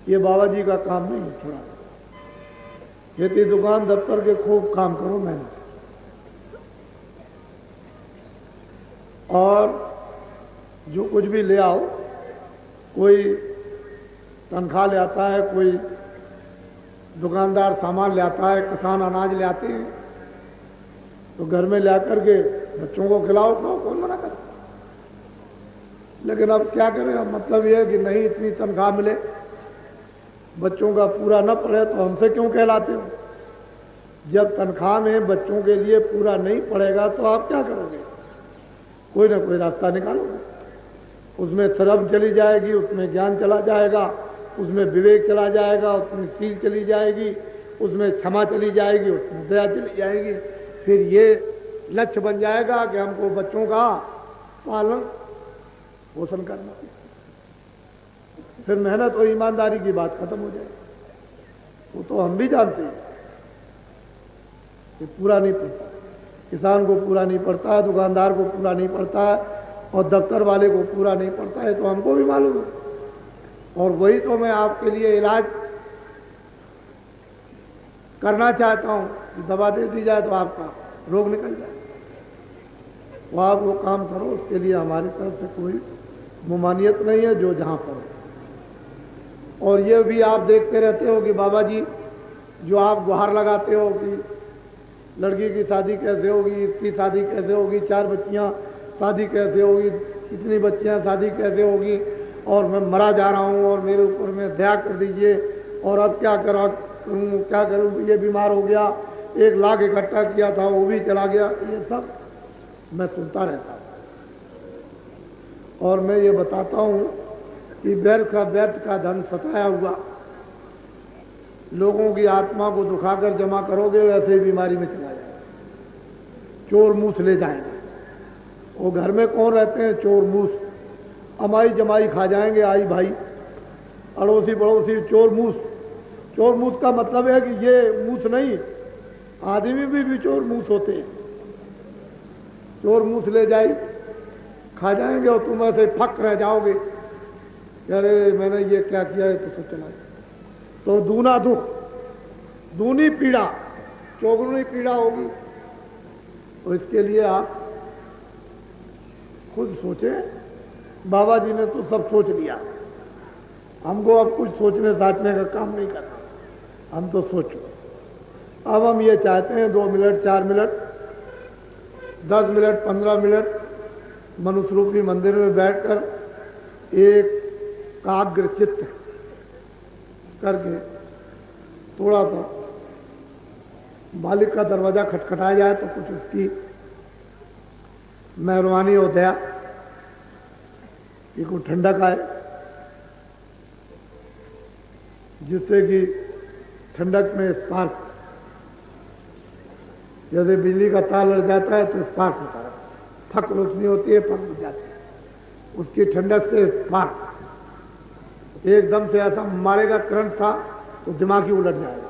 ये बाबा जी का काम नहीं है छोड़ा। खेती दुकान दफ्तर के खूब काम करो मेहनत, और जो कुछ भी ले आओ, कोई तनख्वाह ले आता है, कोई दुकानदार सामान ले आता है, किसान अनाज ले आते हैं, तो घर में ला करके बच्चों को खिलाओ खाओ, कौन मना करे। लेकिन अब क्या करें, अब मतलब यह है कि नहीं इतनी तनख्वाह मिले, बच्चों का पूरा न पड़े तो हमसे क्यों कहलाते हो। जब तनख्वाह में बच्चों के लिए पूरा नहीं पड़ेगा तो आप क्या करोगे, कोई ना कोई रास्ता निकालोगे। उसमें शर्म चली जाएगी, उसमें ज्ञान चला जाएगा, उसमें विवेक चला जाएगा, उसमें सील चली जाएगी, उसमें क्षमा चली जाएगी, उसमें दया चली जाएगी। फिर ये लक्ष्य बन जाएगा कि हमको बच्चों का पालन पोषण करना। फिर मेहनत और ईमानदारी की बात खत्म हो जाएगी। वो तो हम भी जानते हैं कि पूरा नहीं पड़ता, किसान को पूरा नहीं पड़ता है, दुकानदार को पूरा नहीं पड़ता है, और दफ्तर वाले को पूरा नहीं पड़ता है, तो हमको भी मालूम है। और वही तो मैं आपके लिए इलाज करना चाहता हूं कि दवा दे दी जाए तो आपका रोग निकल जाए। तो आप वो काम करो, उसके लिए हमारी तरफ से कोई मुमानियत नहीं है, जो जहां पर हो। और ये भी आप देखते रहते हो कि बाबा जी जो आप गुहार लगाते हो कि लड़की की शादी कैसे होगी, इसकी शादी कैसे होगी, 4 बच्चियां शादी कैसे होगी, इतनी बच्चियां शादी कैसे होगी, और मैं मरा जा रहा हूँ और मेरे ऊपर में दया कर दीजिए, और अब क्या करूँ क्या करूँ, ये बीमार हो गया, 1 लाख इकट्ठा किया था वो भी चला गया, ये सब मैं सुनता रहता हूँ। और मैं ये बताता हूँ कि व्यर्थ का धन सताया हुआ लोगों की आत्मा को दुखाकर जमा करोगे, वैसे ही बीमारी में चला जाएगा। चोर मूस ले जाएंगे, वो घर में कौन रहते हैं, चोर मूस, अमाई जमाई खा जाएंगे, आई भाई, अड़ोसी पड़ोसी, चोर मूस। चोर मूस का मतलब है कि ये मूस नहीं, आदमी भी चोर मूस होते हैं। चोर मूस ले जाए, खा जाएंगे, और तुम ऐसे फक रह जाओगे, अरे मैंने ये क्या किया है, तो सब चला। तो दूना दुख, दूनी पीड़ा, चौगुनी पीड़ा होगी। तो इसके लिए आप खुद सोचें। बाबा जी ने तो सब सोच लिया, हमको अब कुछ सोचने साचने का काम नहीं करना, हम तो सोचो। अब हम ये चाहते हैं 2 मिनट 4 मिनट 10 मिनट 15 मिनट मनुष्य रूपी मंदिर में बैठकर एक काग्र चित्त करके थोड़ा सा मालिक का दरवाजा खटखटाया जाए, तो कुछ उसकी मेहरबानी हो दया कि कोई ठंडक आए, जिससे कि ठंडक में स्पार्क, जैसे बिजली का तार लग जाता है तो स्पार्क होता है, फक रोशनी होती है, फक बुझ जाती है, उसकी ठंडक से स्पार्क एकदम से ऐसा मारेगा, करंट था तो दिमाग ही उलट जाएगा।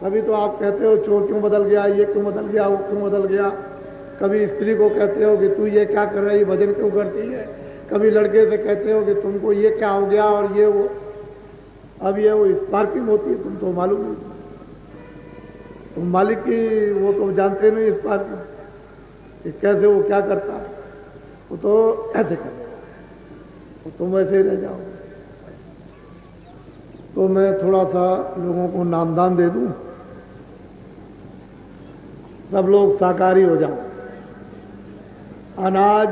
कभी तो आप कहते हो चोर क्यों बदल गया, ये क्यों बदल गया, वो क्यों बदल गया। कभी स्त्री को कहते हो कि तू ये क्या कर रही, भजन क्यों करती है। कभी लड़के से कहते हो कि तुमको ये क्या हो गया, और ये वो। अब ये वो स्पार्किंग होती है, तुम तो मालूम नहीं, तुम मालिक की वो तो जानते नहीं स्पार्किंग कैसे वो क्या करता है, वो तो ऐसे करेगा, तो तुम ऐसे ही रह जाओगे। तो मैं थोड़ा सा लोगों को नामदान दे दूं, सब लोग शाकाहारी हो जाओ। अनाज,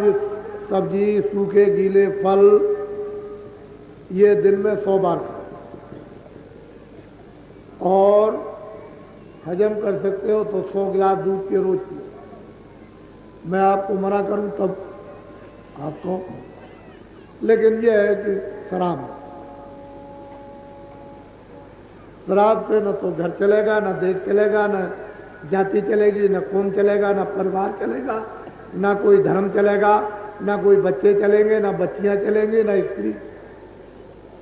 सब्जी, सूखे गीले फल, ये दिन में 100 बार खाओ, और हजम कर सकते हो तो 100 गिलास दूध के रोज पियो। मैं आपको मना करूं तब आपको, लेकिन यह है कि शराब से न तो घर चलेगा, न देश चलेगा, न जाति चलेगी, न कौम चलेगा, न परिवार चलेगा, न कोई धर्म चलेगा, न कोई बच्चे चलेंगे, न बच्चियां चलेंगी, न स्त्री।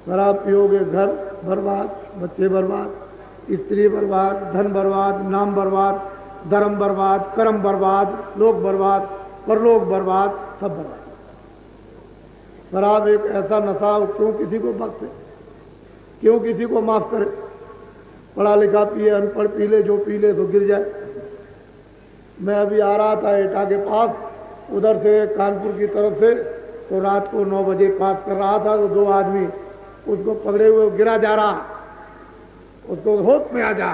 शराब पियोगे घर बर्बाद, बच्चे बर्बाद, स्त्री बर्बाद, धन बर्बाद, नाम बर्बाद, धर्म बर्बाद, कर्म बर्बाद, लोक बर्बाद, परलोक बर्बाद, सब बर्बाद। शराब एक ऐसा नशा, क्यों किसी को बख्शे, क्यों किसी को माफ करे? पढ़ा लिखा पिए, अनपढ़ पी ले, जो पी ले तो गिर जाए। मैं अभी आ रहा था एटा के पास, उधर से कानपुर की तरफ से, तो रात को 9 बजे पास कर रहा था, तो 2 आदमी उसको पकड़े हुए गिरा जा रहा, उसको होश में आ जा,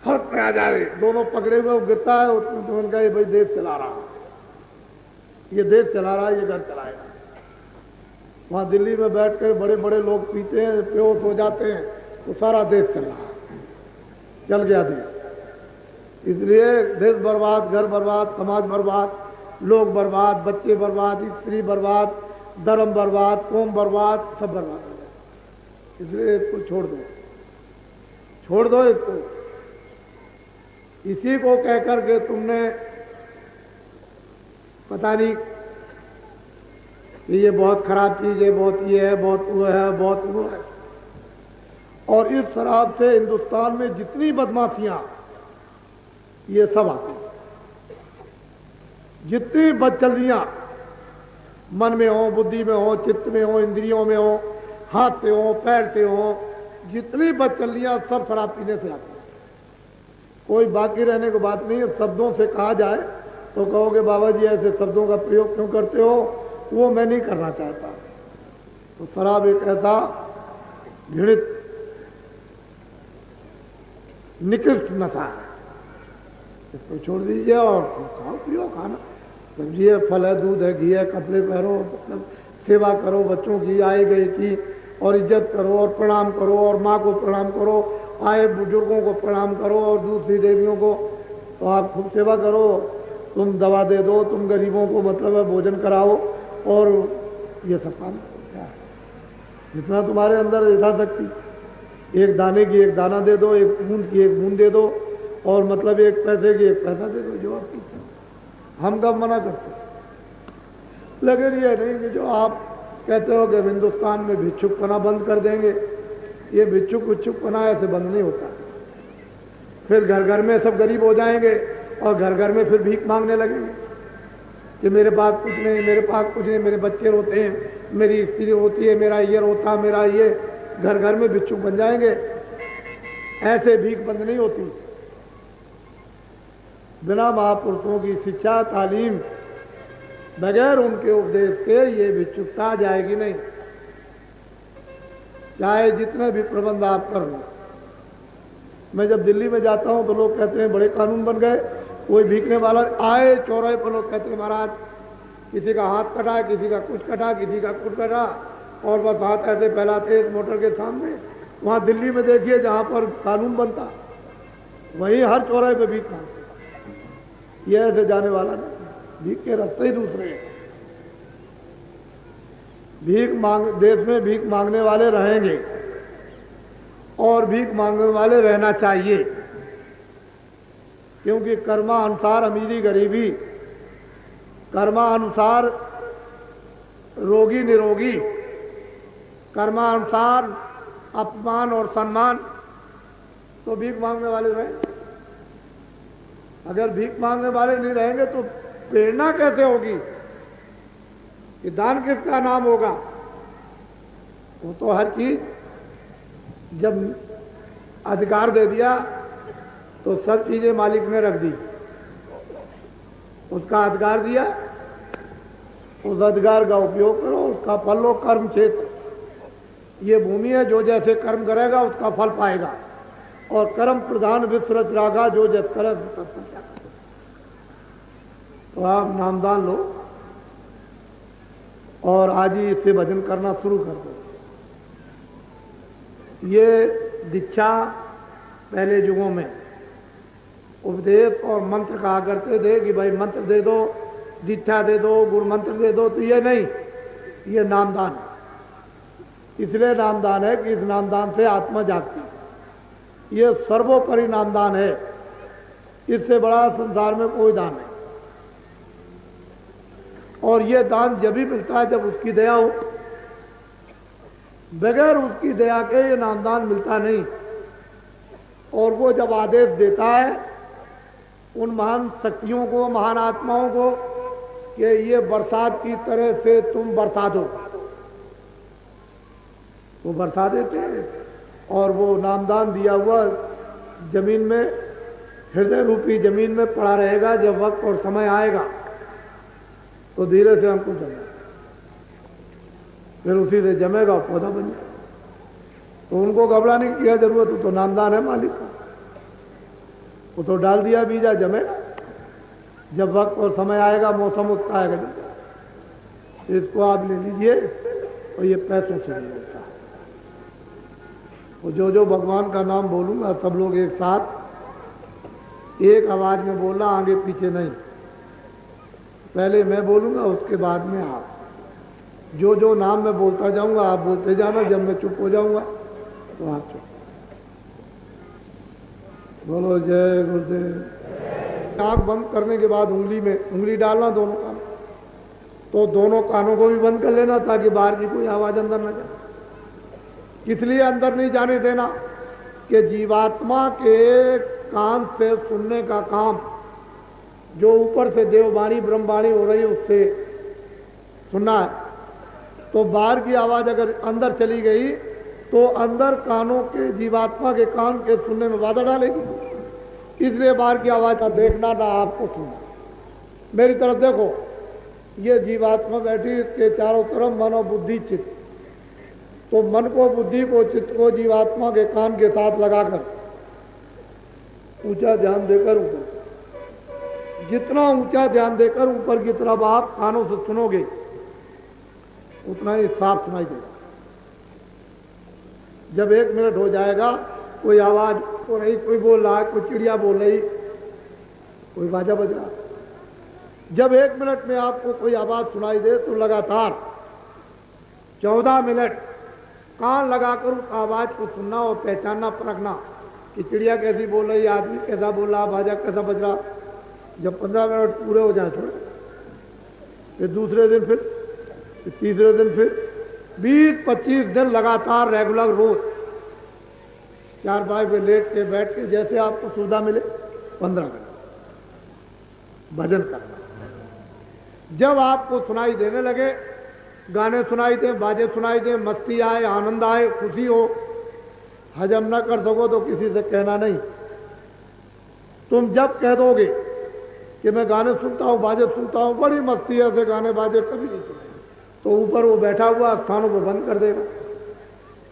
होश में आ जा रहे, दोनों पकड़े हुए, वो गिरता है, उसने उनका ये भाई देश चला रहा, ये देश चला रहा है, ये घर चलाएगा। वहां दिल्ली में बैठ कर बड़े बड़े लोग पीते हैं, बेहोश हो जाते हैं, तो सारा देश चल रहा, चल गया देश। इसलिए देश बर्बाद, घर बर्बाद, समाज बर्बाद, लोग बर्बाद, बच्चे बर्बाद, स्त्री बर्बाद, धर्म बर्बाद, कौम बर्बाद, सब बर्बाद हो गए। इसलिए इसको छोड़ दो, छोड़ दो इसको। इसी को कहकर के तुमने पता नहीं कि ये बहुत खराब चीज है, बहुत ये है, बहुत वो है, बहुत वो है। और इस शराब से हिंदुस्तान में जितनी बदमाशियां, ये सब आती हैं। जितनी बदचलियां मन में हो, बुद्धि में हो, चित्त में हो, इंद्रियों में हो, हाथ से हो, पैर से हो, जितनी बदचलियां सब शराब पीने से आती हैं। कोई बाकी रहने को बात नहीं है। शब्दों से कहा जाए तो कहोगे बाबा जी ऐसे शब्दों का प्रयोग क्यों करते हो, वो मैं नहीं करना चाहता। तो शराब एक ऐसा घृणित निकृष्ट नशा है, इसको छोड़ दीजिए और खाओ पियो, खाना सब्जी है, फल है, दूध है, घी है, कपड़े पहनो, मतलब सेवा करो बच्चों की, आए गए की, और इज्जत करो और प्रणाम करो, और माँ को प्रणाम करो, आए बुजुर्गों को प्रणाम करो, और दूसरी देवियों को तो आप खूब सेवा करो। तुम दवा दे दो, तुम गरीबों को मतलब है भोजन कराओ, और ये सब काम क्या है? जितना तुम्हारे अंदर यथाशक्ति, एक दाने की एक दाना दे दो, एक बूंद की एक बूंद दे दो, और मतलब एक पैसे की एक पैसा दे दो, जो आपकी इच्छा। हम कब मना करते? लेकिन ये नहीं कि जो आप कहते हो कि हिंदुस्तान में भिक्षुकपना बंद कर देंगे, ये भिक्षुकपना ऐसे बंद नहीं होता। फिर घर घर में सब गरीब हो जाएंगे, और घर घर में फिर भीख मांगने लगेंगे कि मेरे पास कुछ नहीं, मेरे पास कुछ नहीं, मेरे बच्चे रोते हैं, मेरी स्त्री रोती है, मेरा ये रोता, मेरा ये, घर घर में भिक्षुक बन जाएंगे। ऐसे भीख बंद नहीं होती। बिना महापुरुषों की शिक्षा तालीम, बगैर उनके उपदेश के ये भिक्षुकता जाएगी नहीं, चाहे जितने भी प्रबंध आप कर लो। मैं जब दिल्ली में जाता हूं तो लोग कहते हैं बड़े कानून बन गए, कोई भीखने वाला आए चौराहे पर, लोग कहते हैं महाराज किसी का हाथ कटा, किसी का कुछ कटा, किसी का कुछ कटा, और बस हाथ ऐसे फैलाते एक मोटर के सामने। वहां दिल्ली में देखिए जहां पर कानून बनता, वहीं हर चौराहे पे भीख मांगते। ये ऐसे जाने वाला नहीं, भीख के रास्ते ही दूसरे हैं। भीख मांग, देश में भीख मांगने वाले रहेंगे, और भीख मांगने वाले रहना चाहिए, क्योंकि कर्मानुसार अमीरी गरीबी, कर्मानुसार रोगी निरोगी, कर्मानुसार अपमान और सम्मान, तो भीख मांगने वाले रहेंगे। अगर भीख मांगने वाले नहीं रहेंगे तो प्रेरणा कैसे होगी कि दान किसका नाम होगा? वो तो हर चीज जब अधिकार दे दिया तो सब चीजें मालिक ने रख दी, उसका अधिकार दिया, उस अधिकार का उपयोग करो, उसका फल लो। कर्म क्षेत्र ये भूमि है, जो जैसे कर्म करेगा उसका फल पाएगा, और कर्म प्रधान विश्व रच रागा, जो जैसे करे तो आप नामदान लो और आज ही इससे भजन करना शुरू कर दो। ये दीक्षा पहले युगों में उपदेश और मंत्र कहा करते थे कि भाई मंत्र दे दो, दीक्षा दे दो, गुरु मंत्र दे दो, तो ये नहीं, ये नामदान है। इसलिए नामदान है कि इस नामदान से आत्मा जागती है। ये सर्वोपरि नामदान है, इससे बड़ा संसार में कोई दान नहीं। और ये दान जब भी मिलता है जब उसकी दया हो, बगैर उसकी दया के ये नामदान मिलता नहीं। और वो जब आदेश देता है उन महान शक्तियों को, महान आत्माओं को कि ये बरसात की तरह से तुम बरसा दो। वो बरसा देते हैं और वो नामदान दिया हुआ जमीन में, हृदय रूपी जमीन में पड़ा रहेगा। जब वक्त और समय आएगा तो धीरे से हमको जमेगा, फिर उसी से जमेगा और पौधा बन जाएगा। तो उनको घबराने की क्या जरूरत, वो तो नामदान है मालिक का, वो तो डाल दिया बीजा, जमेगा। जब वक्त और समय आएगा, मौसम उसका आएगा, तो इसको आप ले लीजिए। और ये पैसों से नहीं होता। वो जो भगवान का नाम बोलूंगा सब लोग एक साथ एक आवाज में बोलना, आगे पीछे नहीं। पहले मैं बोलूंगा, उसके बाद में आप। जो नाम मैं बोलता जाऊंगा आप बोलते जाना। जब मैं चुप हो जाऊंगा तो आप चुप। बोलो जय गुरुदेव। आंख बंद करने के बाद उंगली में उंगली डालना दोनों कानों, तो दोनों कानों को भी बंद कर लेना ताकि बाहर की कोई आवाज अंदर न जाए। इसलिए अंदर नहीं जाने देना कि जीवात्मा के कान से सुनने का काम, जो ऊपर से देववाणी ब्रह्मवाणी हो रही है उससे सुनना है। तो बाहर की आवाज अगर अंदर चली गई तो अंदर कानों के, जीवात्मा के कान के सुनने में बाधा डालेगी। इसलिए बाहर की आवाज का देखना ना आपको सुनना। मेरी तरफ देखो, ये जीवात्मा बैठी, इसके चारों तरफ मन और बुद्धि चित्त। तो मन को, बुद्धि को, चित्त को जीवात्मा के कान के साथ लगाकर ऊंचा ध्यान देकर ऊपर, जितना ऊंचा ध्यान देकर ऊपर की तरफ आप कानों से सुनोगे उतना ही साफ सुनाई देगा। जब 1 मिनट हो जाएगा, कोई आवाज हो रही, कोई बोल रहा है, कोई चिड़िया बोल रही, कोई बाजा बज रहा, जब 1 मिनट में आपको कोई आवाज सुनाई दे तो लगातार 14 मिनट कान लगाकर उस आवाज को सुनना और पहचानना, परखना कि चिड़िया कैसी बोल रही, आदमी कैसा बोल रहा, बाजा कैसा बज रहा। जब 15 मिनट पूरे हो जाए थोड़े, फिर दूसरे दिन, फिर तीसरे दिन, फिर 20-25 दिन लगातार रेगुलर रोज चारपाई पे लेट के बैठ के जैसे आपको सुविधा मिले 15 मिनट भजन करना। जब आपको सुनाई देने लगे, गाने सुनाई दे, बाजे सुनाई दे, मस्ती आए, आनंद आए, खुशी हो, हजम न कर सको तो किसी से कहना नहीं। तुम जब कह दोगे कि मैं गाने सुनता हूँ, बाजे सुनता हूँ, बड़ी मस्ती है, ऐसे गाने बाजे कभी नहीं सुने, तो ऊपर वो बैठा हुआ स्थानों को बंद कर देगा।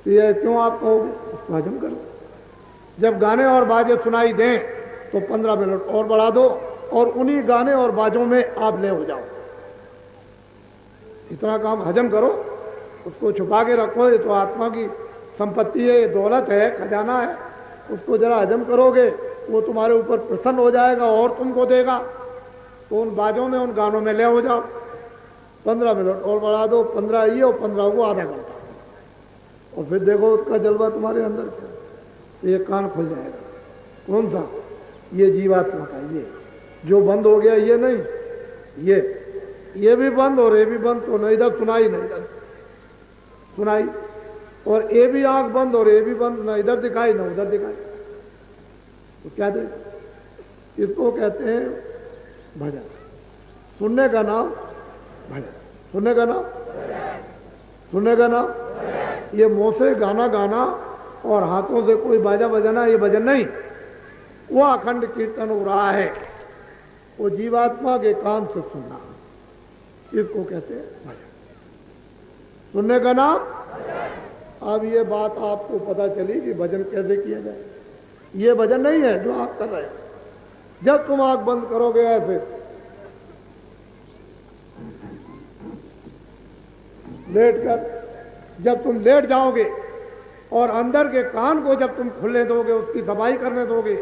तो ये क्यों आप कहोगे, उसको हजम करो। जब गाने और बाजे सुनाई दें तो 15 मिनट और बढ़ा दो और उन्हीं गाने और बाजों में आप ले हो जाओ। इतना काम हजम करो, उसको छुपा के रखो। ये तो आत्मा की संपत्ति है, ये दौलत है, खजाना है। उसको जरा हजम करोगे, वो तुम्हारे ऊपर प्रसन्न हो जाएगा और तुमको देगा। तो उन बाजों में, उन गानों में ले हो जाओ। 15 मिनट और बढ़ा दो, 15 ये और 15 को आधा घंटा, और फिर देखो उसका जलवा तुम्हारे अंदर क्या। तो ये कान खुल जाएगा। कौन सा? ये जीवात्मा का, ये जो बंद हो गया, ये नहीं, ये भी बंद और ये भी बंद, तो नहीं इधर सुनाई नहीं इधर सुनाई, और ये भी आंख बंद और ये भी बंद, ना इधर दिखाई ना उधर दिखाई। तो क्या दे? इसको कहते हैं भजन। सुनने का नाम भजन, सुनने का नाम, सुनने का नाम। ये मुंह से गाना गाना और हाथों से कोई बाजा बजाना, ये भजन नहीं। वो अखंड कीर्तन हो रहा है, वो जीवात्मा के कान से सुनना, इसको कहते हैं भजन। सुनने का नाम। अब ये बात आपको पता चली कि भजन कैसे किया जाए। ये भजन नहीं है जो आप कर रहे हैं। जब तुम आंख बंद करोगे ऐसे लेट कर, जब तुम लेट जाओगे और अंदर के कान को जब तुम खुलने दोगे, उसकी सफाई करने दोगे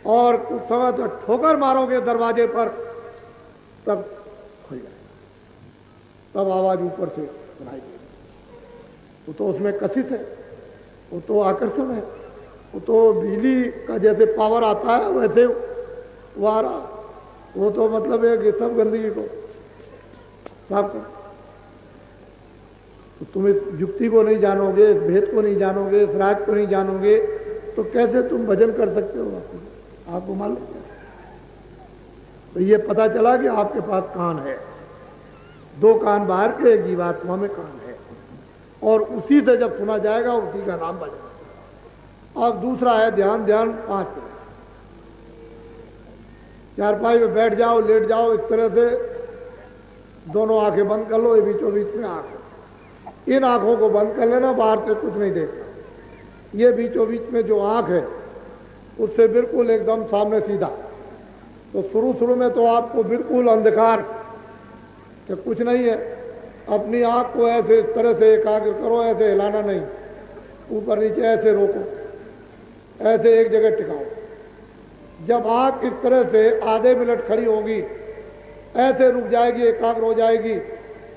और कुछ समय तो ठोकर मारोगे दरवाजे पर, तब खुल जाएगा, तब आवाज ऊपर से सुनाई देगी। वो तो उसमें कशिश है, वो तो आकर्षण है, वो तो बिजली का जैसे पावर आता है वैसे वो आ रहा। वो तो मतलब है कि सब गंदगी को साफ कर। तो तुम इस युक्ति को नहीं जानोगे, इस भेद को नहीं जानोगे, इस राज को नहीं जानोगे, तो कैसे तुम भजन कर सकते हो? आपको मालूम है? तो ये पता चला कि आपके पास कान है, 2 कान बाहर के, एक जीवात्मा में कान है, और उसी से जब सुना जाएगा उसी का नाम बजेगा। अब दूसरा है ध्यान। ध्यान 5 मिनट, चारपाई में बैठ जाओ, लेट जाओ, इस तरह से दोनों आंखें बंद कर लो, ये बीचों बीच में आंख है, इन आंखों को बंद कर लेना, बाहर से कुछ नहीं देखना। ये बीचों बीच में जो आंख है उससे बिल्कुल एकदम सामने सीधा। तो शुरू में तो आपको बिल्कुल अंधकार कि कुछ नहीं है, अपनी आंख को ऐसे इस तरह से एकाग्र करो, ऐसे हिलाना नहीं, ऊपर नीचे ऐसे रोको, ऐसे एक जगह टिकाओ। जब आंख इस तरह से आधे मिनट खड़ी होगी, ऐसे रुक जाएगी, एकाग्र हो जाएगी,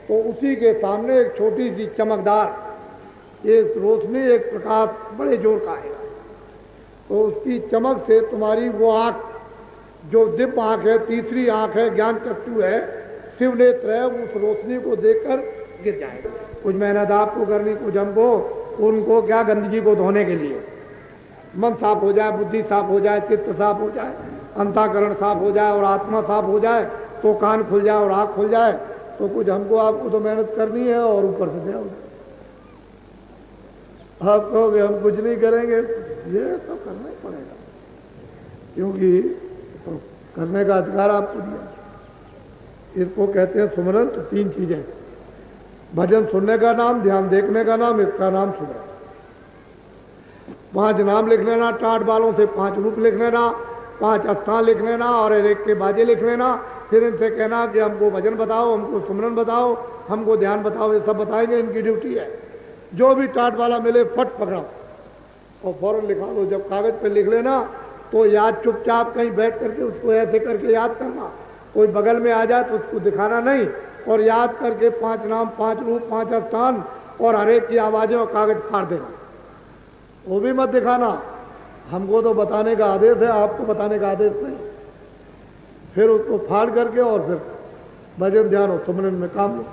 तो उसी के सामने एक छोटी सी चमकदार एक रोशनी, एक प्रकाश बड़े जोर का आएगा। तो उसकी चमक से तुम्हारी वो आंख जो दिव्य आंख है, तीसरी आंख है, ज्ञान चक्षु है, शिव नेत्र है, उस रोशनी को देखकर गिर जाएगा। कुछ मेहनत आपको करनी, कुछ हमको, उनको क्या गंदगी को धोने के लिए मन साफ हो जाए, बुद्धि साफ हो जाए, चित्त साफ हो जाए, अंतःकरण साफ हो जाए और आत्मा साफ हो जाए, तो कान खुल जाए और आँख खुल जाए। तो कुछ हमको आपको तो मेहनत करनी है और ऊपर से हो जाए। आप कहोगे हम कुछ नहीं करेंगे, ये तो करना ही पड़ेगा, क्योंकि तो करने का अधिकार आपको दिया। इसको कहते हैं सुमरन। तो 3 चीजें, भजन सुनने का नाम, ध्यान देखने का नाम, इसका नाम सुमरन। 5 नाम लिख लेना, टाट बालों से 5 रूप लिख लेना, 5 स्थान लिख लेना और एक के बाजे लिख लेना। फिर इनसे कहना कि हमको भजन बताओ, हमको सुमरन बताओ, हमको ध्यान बताओ, ये सब बताएंगे, इनकी ड्यूटी है। जो भी टाट वाला मिले फट पकड़ो और फौरन लिखा लो। जब कागज पे लिख लेना तो याद चुपचाप कहीं बैठ करके उसको ऐसे करके याद करना, कोई बगल में आ जाए तो उसको दिखाना नहीं, और याद करके 5 नाम, 5 रूप, 5 स्थान और हर एक की आवाजें और कागज फाड़ देना। वो भी मत दिखाना, हमको तो बताने का आदेश है, आपको बताने का आदेश नहीं। फिर उसको फाड़ करके और फिर भजन ध्यान और सुमरन में काम लो।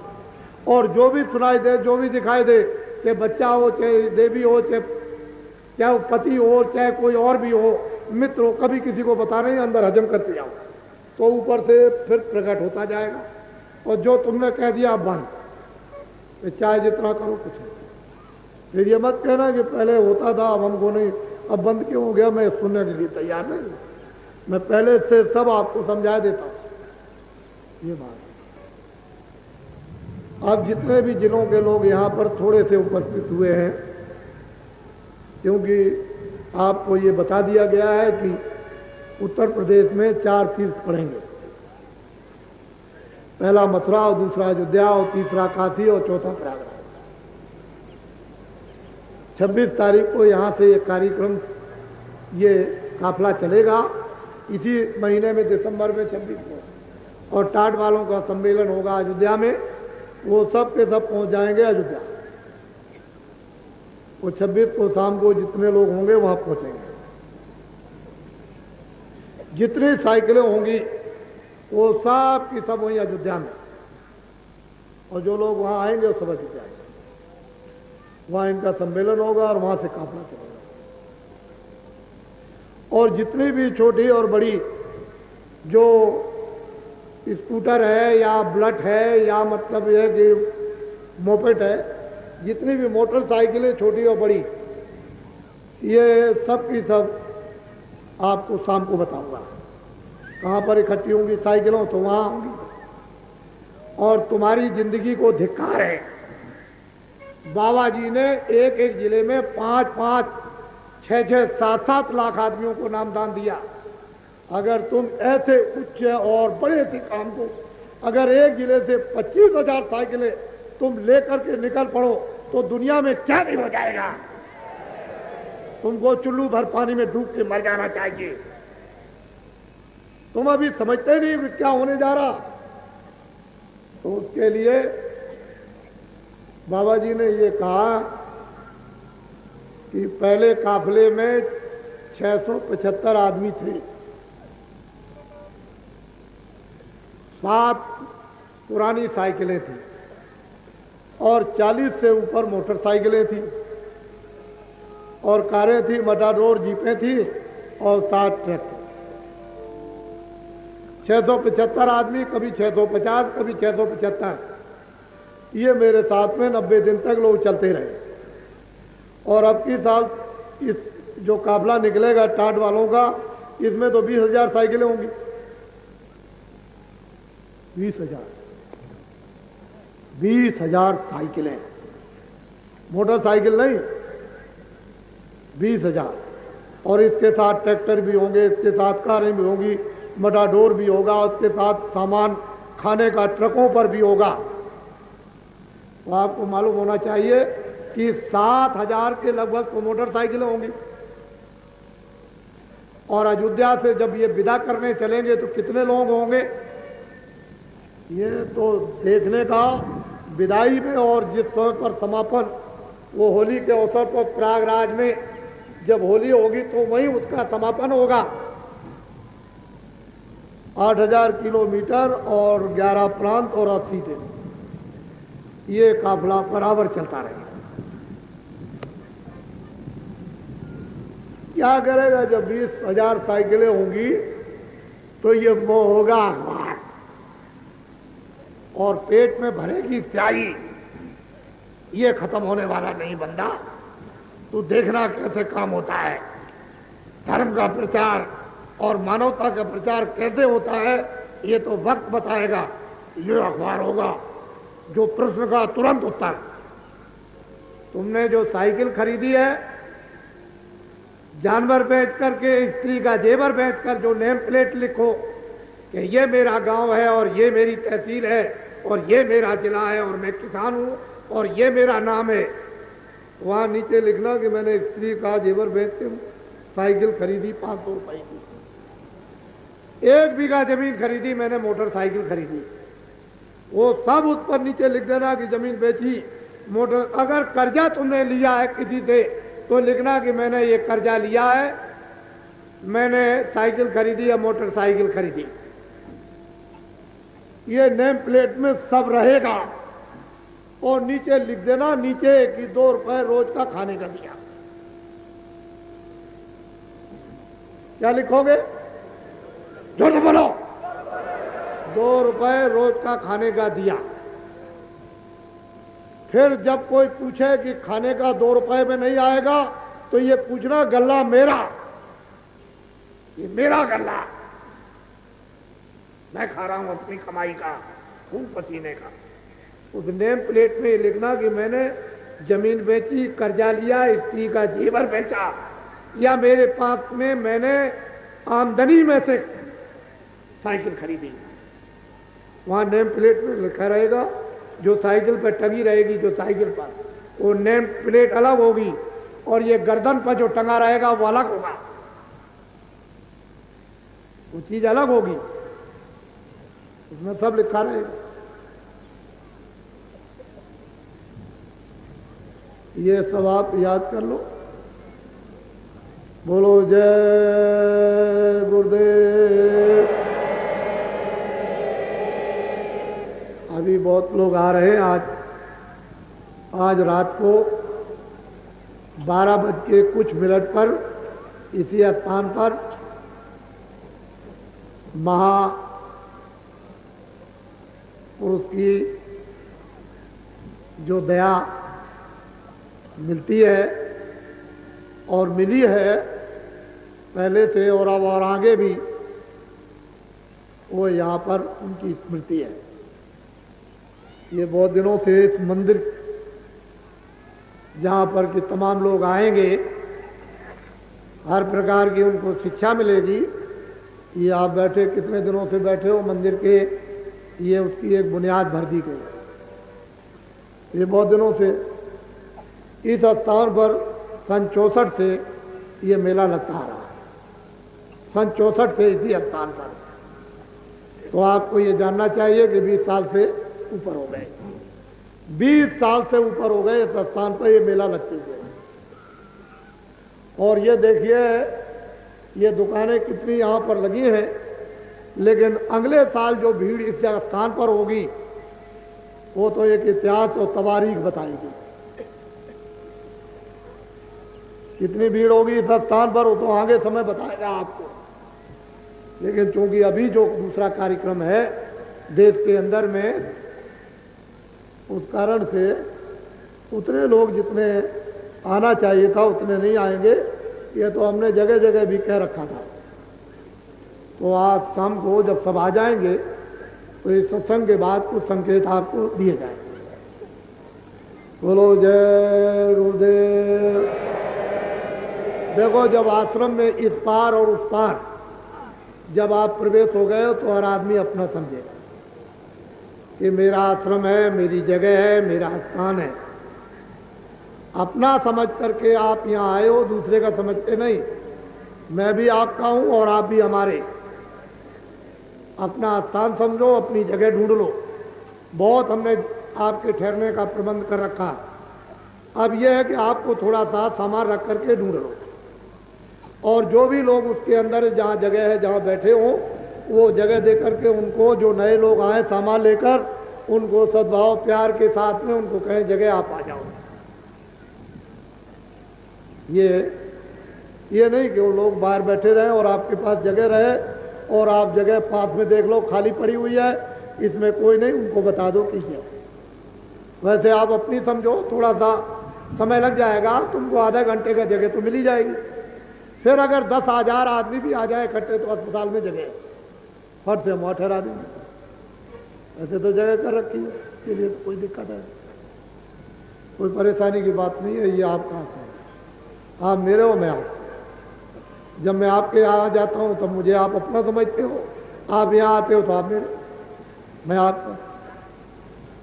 और जो भी सुनाई दे, जो भी दिखाई दे, चाहे बच्चा हो, चाहे देवी हो, चाहे वो पति हो, चाहे कोई और भी हो, मित्र हो, कभी किसी को बता नहीं, अंदर हजम करते जाओ, तो ऊपर से फिर प्रकट होता जाएगा। और जो तुमने कह दिया बंद, तो चाहे जितना करो कुछ नहीं। फिर ये मत कहना कि पहले होता था अब हमको नहीं, अब बंद क्यों हो गया, मैं सुनने के लिए तैयार नहीं। मैं पहले से सब आपको समझा देता हूं ये बात। अब जितने भी जिलों के लोग यहाँ पर थोड़े से उपस्थित हुए हैं, क्योंकि आपको ये बता दिया गया है कि उत्तर प्रदेश में 4 तीर्थ पड़ेंगे। पहला मथुरा और दूसरा अयोध्या और तीसरा काशी और चौथा प्रयागराज। 26 तारीख को यहाँ से ये कार्यक्रम, ये काफिला चलेगा, इसी महीने में दिसंबर में 26 को। और टाट वालों का सम्मेलन होगा अयोध्या में, वो सब के सब पहुंच जाएंगे अयोध्या। वो 26 को शाम को जितने लोग होंगे वहां पहुंचेंगे। जितनी साइकिलें होंगी वो सब की सब वहीं अयोध्या में, और जो लोग वहां आएंगे वो सब अयोध्या आएंगे। वहां इनका सम्मेलन होगा और वहां से काफिला चलेगा। और जितनी भी छोटी और बड़ी जो स्कूटर है या बुलेट है या मतलब यह कि मोपेड है, जितनी भी मोटरसाइकिलें छोटी और बड़ी, ये सब की सब आपको शाम को बताऊंगा। कहाँ पर इकट्ठी होंगी साइकिलों, तो वहाँ होंगी। और तुम्हारी जिंदगी को धिक्कार है, बाबा जी ने एक एक जिले में 5-5, 6-6, 7-7 लाख आदमियों को नामदान दिया। अगर तुम ऐसे उच्च और बड़े से काम को, अगर एक जिले से 25,000 साइकिलें तुम लेकर के निकल पड़ो तो दुनिया में क्या नहीं हो जाएगा। तुमको चुल्लू भर पानी में डूब के मर जाना चाहिए। तुम अभी समझते नहीं कि क्या होने जा रहा। तो उसके लिए बाबा जी ने ये कहा कि पहले काफिले में 675 आदमी थे, 7 पुरानी साइकिलें थी और 40 से ऊपर मोटरसाइकिलें थी और कारें थी, मटाडोर जीपें थी और 7 ट्रक थे। 675 आदमी, कभी 650, कभी 675, ये मेरे साथ में 90 दिन तक लोग चलते रहे। और अब की साल इस जो काफिला निकलेगा टाट वालों का, इसमें तो 20,000 साइकिलें होंगी। 20,000 साइकिलें, मोटरसाइकिल नहीं, 20,000। और इसके साथ ट्रैक्टर भी होंगे, इसके साथ कारें भी होंगी, मटाडोर भी होगा, उसके साथ सामान खाने का ट्रकों पर भी होगा। तो आपको मालूम होना चाहिए कि 7,000 के लगभग तो मोटरसाइकिलें होंगी। और अयोध्या से जब ये विदा करने चलेंगे तो कितने लोग होंगे, ये तो देखने का विदाई में। और जिस समय पर समापन, वो होली के अवसर पर प्रयागराज में जब होली होगी तो वहीं उसका समापन होगा। 8,000 किलोमीटर और 11 प्रांत और 80 दिन, ये काफिला बराबर चलता रहेगा। क्या करेगा जब 20,000 साइकिलें होंगी तो ये वो होगा अखबार, और पेट में भरेगी स्याही। ये खत्म होने वाला नहीं बंदा, तू देखना कैसे काम होता है। धर्म का प्रचार और मानवता का प्रचार कैसे होता है, ये तो वक्त बताएगा। ये अखबार होगा जो प्रश्न का तुरंत उत्तर। तुमने जो साइकिल खरीदी है, जानवर बेच करके, स्त्री का जेवर बेच कर, जो नेम प्लेट लिखो कि ये मेरा गांव है और ये मेरी तहसील है और ये मेरा जिला है और मैं किसान हूं और ये मेरा नाम है, वहां नीचे लिखना कि मैंने स्त्री का जेवर बेच के साइकिल खरीदी 500 रुपए की, 1 बीघा जमीन खरीदी मैंने, मोटरसाइकिल खरीदी, वो सब उस पर नीचे लिख देना कि जमीन बेची, मोटर। अगर कर्जा तुमने लिया है किसी से तो लिखना कि मैंने ये कर्जा लिया है, मैंने साइकिल खरीदी या मोटरसाइकिल खरीदी। ये नेम प्लेट में सब रहेगा। और नीचे लिख देना नीचे कि 2 रुपए रोज का खाने का दिया। क्या लिखोगे, जोर से बोलो, 2 रुपए रोज का खाने का दिया। फिर जब कोई पूछे कि खाने का 2 रुपए में नहीं आएगा तो ये पूछना गल्ला मेरा, ये मेरा गल्ला, मैं खा रहा हूं अपनी कमाई का, खून पसीने का। उस नेम प्लेट में लिखना कि मैंने जमीन बेची, कर्जा लिया, स्त्री का जेवर बेचा, या मेरे पास में मैंने आमदनी में से साइकिल खरीदी। वहां नेम प्लेट में लिखा रहेगा। जो साइकिल पर टंगी रहेगी, जो साइकिल पर, वो नेम प्लेट अलग होगी और ये गर्दन पर जो टंगा रहेगा वो अलग होगा, वो चीज अलग होगी, उसमें सब लिखा रहेगा। ये सब आप याद कर लो। बोलो जय गुरुदेव। अभी बहुत लोग आ रहे हैं। आज रात को 12:00 पर इसी स्थान पर महापुरुष की जो दया मिलती है और मिली है पहले से और अब और आगे भी, वो यहाँ पर उनकी स्मृति है। ये बहुत दिनों से इस मंदिर जहाँ पर कि तमाम लोग आएंगे, हर प्रकार की उनको शिक्षा मिलेगी। ये आप बैठे, कितने दिनों से बैठे हो मंदिर के, ये उसकी एक बुनियाद भर दी गई। ये बहुत दिनों से इस स्थान पर सन 64 से ये मेला लगता आ रहा है, सन 64 से इसी स्थान पर। तो आपको ये जानना चाहिए कि 20 साल से ऊपर हो गए, 20 साल से ऊपर हो गए इस स्थान पर ये मेला लगते हुए। और ये देखिए ये दुकानें कितनी यहाँ पर लगी हैं, लेकिन अगले साल जो भीड़ इस स्थान पर होगी वो तो एक इतिहास और तवारीख बताएगी। कितनी भीड़ होगी इस स्थान पर वो तो आगे समय बताएगा आपको। लेकिन चूंकि अभी जो दूसरा कार्यक्रम है देश के अंदर में, उस कारण से उतने लोग जितने आना चाहिए था उतने नहीं आएंगे। ये तो हमने जगह जगह भी कह रखा था। तो आज शाम को जब सब आ जाएंगे तो इस सत्संग के बाद कुछ संकेत आपको दिए जाएंगे। बोलो जय गुरुदेव। देखो, जब आश्रम में इस पार और उस पार जब आप प्रवेश हो गए तो हर आदमी अपना समझेगा कि मेरा आश्रम है, मेरी जगह है, मेरा स्थान है। अपना समझ करके आप यहाँ आए हो, दूसरे का समझते नहीं। मैं भी आपका हूँ और आप भी हमारे। अपना स्थान समझो, अपनी जगह ढूंढ लो। बहुत हमने आपके ठहरने का प्रबंध कर रखा। अब यह है कि आपको थोड़ा सा सामान रख करके ढूंढ लो, और जो भी लोग उसके अंदर जहाँ जगह है जहाँ बैठे हों वो जगह दे करके उनको, जो नए लोग आए सामान लेकर, उनको सद्भाव प्यार के साथ में उनको कहें जगह आप आ जाओ। ये नहीं कि वो लोग बाहर बैठे रहें और आपके पास जगह रहे और आप जगह पास में देख लो खाली पड़ी हुई है, इसमें कोई नहीं, उनको बता दो कीजिए। वैसे आप अपनी समझो, थोड़ा सा समय लग जाएगा, तुमको आधा घंटे का जगह तो मिल ही जाएगी। फिर अगर 10,000 आदमी भी आ जाए इकट्ठे तो अस्पताल में जगह फट से हम ठहरा देंगे। ऐसे तो जगह कर रखी है, इसके लिए तो कोई दिक्कत है, कोई परेशानी की बात नहीं है। ये आपका है, आप मेरे हो, मैं आप। जब मैं आपके यहाँ जाता हूँ तब मुझे आप अपना समझते हो, आप यहाँ आते हो तो आप मेरे, मैं आपका।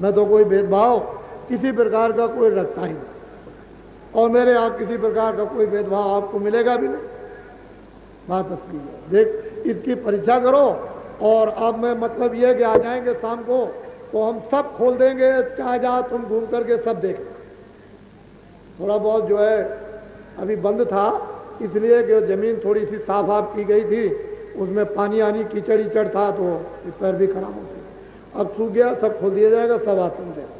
मैं तो कोई भेदभाव किसी प्रकार का कोई रखता ही नहीं, और मेरे यहाँ किसी प्रकार का कोई भेदभाव आपको मिलेगा भी नहीं। बात असली है। देख, इसकी परीक्षा करो। और अब मैं मतलब ये कि आ जाएंगे शाम को तो हम सब खोल देंगे, चाहे जहाँ तुम घूम करके सब देख। थोड़ा बहुत जो है अभी बंद था, इसलिए कि जमीन थोड़ी सी साफ साफ की गई थी, उसमें पानी आनी कीचड़ ईचड़ था तो पैर भी खराब हो गए। अब सूख गया, सब खोल दिया जाएगा, सब आश्रम देगा,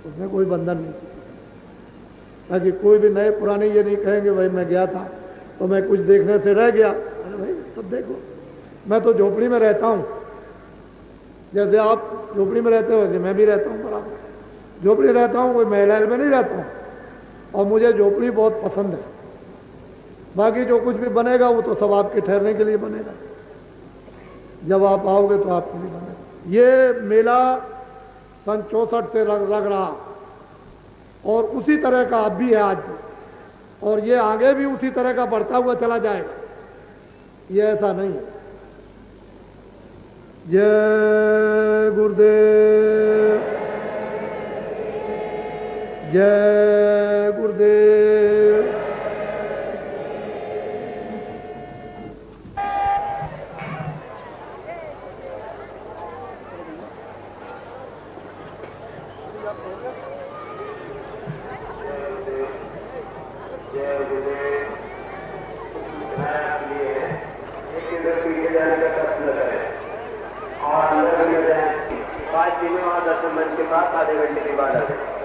उसमें कोई बंधन नहीं, ताकि कोई भी नए पुराने ये नहीं कहेंगे भाई मैं गया था तो मैं कुछ देखने से रह गया। अरे भाई सब देखो। मैं तो झोपड़ी में रहता हूँ, जैसे आप झोपड़ी में रहते हो वैसे मैं भी रहता हूँ बराबर। झोपड़ी रहता हूँ, कोई महल में नहीं रहता हूँ, और मुझे झोपड़ी बहुत पसंद है। बाकी जो कुछ भी बनेगा वो तो सब आपके ठहरने के लिए बनेगा, जब आप आओगे तो आपके लिए बनेगा। ये मेला सन 64 से लग रहा, और उसी तरह का अब भी है आज भी, और ये आगे भी उसी तरह का बढ़ता हुआ चला जाएगा। ये ऐसा नहीं है। जय गुरुदेव, जय गुरुदेव। आधे घंटे के बाद आ जाए।